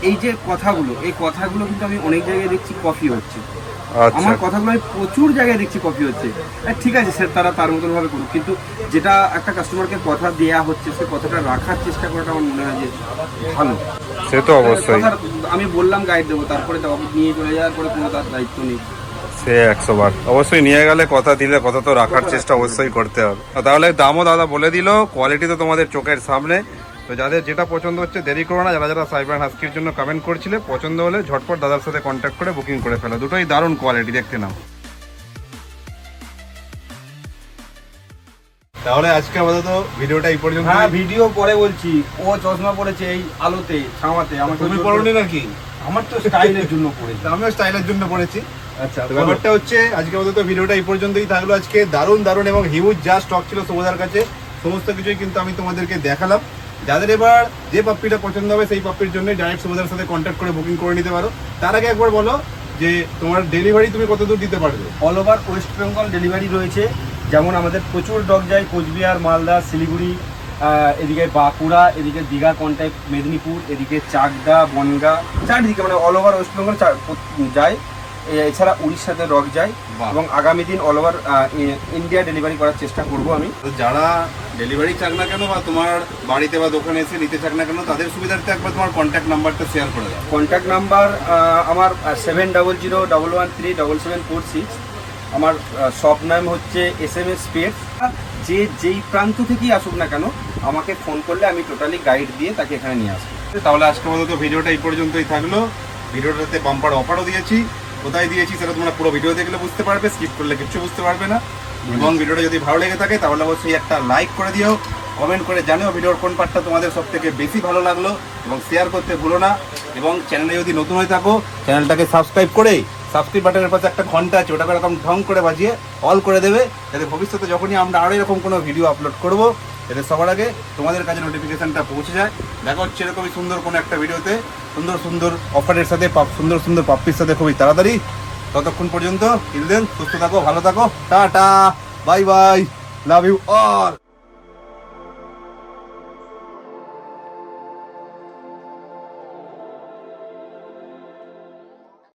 এই যে কথাগুলো, এই কথাগুলো কিন্তু আমি অনেক জায়গায় দেখছি কপি হচ্ছে। আচ্ছা, আমার কথাগুলো আমি প্রচুর জায়গায় দেখছি কপি হচ্ছে। ঠিক আছে স্যার, তারা তার মতন ভাবে করুক, কিন্তু যেটা একটা কাস্টমারকে কথা দেয়া হচ্ছে সে কথাটা রাখার চেষ্টা করাটা আমার মনে হয় যে ভালো। সে তো অবশ্যই। আমি বললাম গাইড দেবো, তারপরে নিয়ে চলে যাওয়ার পরে কোনো তার দায়িত্ব নেই। সে 100 বার অবশ্যই নিয়ে গেলে, কথা দিলে কথা তো রাখার চেষ্টা অবশ্যই করতে হবে। তাহলে দামও দাদা বলে দিল, কোয়ালিটি তো তোমাদের চোখের সামনে। তো যাদের যেটা পছন্দ হচ্ছে দেরি করো না, যারা যারা সাইবেরিয়ান হাস্কির জন্য কমেন্ট করছিলে, পছন্দ হলে ঝটপট দাদার সাথে কন্ট্যাক্ট করে বুকিং করে ফেলো। দুটোই দারুণ কোয়ালিটি, দেখতে নাও। তাহলে আজকে আপাতত ভিডিওটা এই পর্যন্ত। হ্যাঁ, ভিডিও পরে বলছি। ও চশমা পড়েছে এই আলোতে ছাওয়াতে, আমাকে তুমি পড়োনি নাকি? আমার তো স্টাইলের জন্য পড়েছে। আমিও স্টাইলের জন্য পড়েছি। আচ্ছা, তো ব্যাপারটা হচ্ছে আজকে আপাতত ভিডিওটা এই পর্যন্তই থাকলো। আজকে দারুণ দারুণ এবং হিউজ যা স্টক ছিল সুবোধার কাছে, সমস্ত কিছুই কিন্তু আমি তোমাদেরকে দেখালাম। যাদের এবার যে পাপ্পিটা পছন্দ হবে সেই পাপ্পির জন্য ডাইরেক্ট সুবোধার সাথে কন্ট্যাক্ট করে বুকিং করে নিতে পারো। তার আগে একবার বলো যে তোমার ডেলিভারি তুমি কত দূর দিতে পারবে? All over West Bengal delivery রয়েছে। যেমন আমাদের প্রচুর ডগ যায় কোচবিহার, মালদা, শিলিগুড়ি, এদিকে বাঁকুড়া, এদিকে দীঘা, কন্টাক্ট, মেদিনীপুর, এদিকে চাকদা, বনগা, চারদিকে মানে অল ওভার ওয়েস্ট বেঙ্গল যায়। এছাড়া উড়িষ্যাতে ডগ যায়, এবং আগামী দিন অল ওভার ইন্ডিয়া ডেলিভারি করার চেষ্টা করব আমি। যারা ডেলিভারি চাক না কেন বা তোমার বাড়িতে বা দোকানে এসে নিতে চাক না কেন, তাদের সুবিধার্থে একবার তোমার কন্ট্যাক্ট নাম্বারটা শেয়ার করে দাও। কন্ট্যাক্ট নাম্বার আমার 7001177746। আমার শপ নাম হচ্ছে SMS পেট। যেই প্রান্ত থেকেই আসুক না কেন, আমাকে ফোন করলে আমি টোটালি গাইড দিয়ে তাকে এখানে নিয়ে আসবো। তাহলে আজকে মতো ভিডিওটা এই পর্যন্তই থাকলো। ভিডিওটাতে বাম্পার অফারও দিয়েছি, কোথায় দিয়েছি সেটা তোমরা পুরো ভিডিও দেখলে বুঝতে পারবে, স্কিপ করলে কিছু বুঝতে পারবে না। এবং ভিডিওটা যদি ভালো লেগে থাকে তাহলে অবশ্যই একটা লাইক করে দিও, কমেন্ট করে জানিও ভিডিওর কোন পার্টটা তোমাদের সব থেকে বেশি ভালো লাগলো, এবং শেয়ার করতে ভুলো না। এবং চ্যানেলে যদি নতুন হয়ে থাকো, চ্যানেলটাকে সাবস্ক্রাইব করে সাবস্ক্রাইব বাটনের পাশে একটা ঘন্টা আছে, ওটাকে এরকম ঢং করে বাজিয়ে অল করে দেবে, যাতে ভবিষ্যতে যখনই আমরা আরও এরকম কোনো ভিডিও আপলোড করবো, এতে সবার আগে তোমাদের কাছে নোটিফিকেশনটা পৌঁছে যায়। দেখা হচ্ছে এরকমই সুন্দর কোনো একটা ভিডিওতে, সুন্দর সুন্দর অফারের সাথে, সুন্দর সুন্দর পাপ্পির সাথে খুবই তাড়াতাড়ি। ততক্ষণ পর্যন্ত টিল দেন সুস্থ থাকো, ভালো থাকো, tata, bye bye, love you all.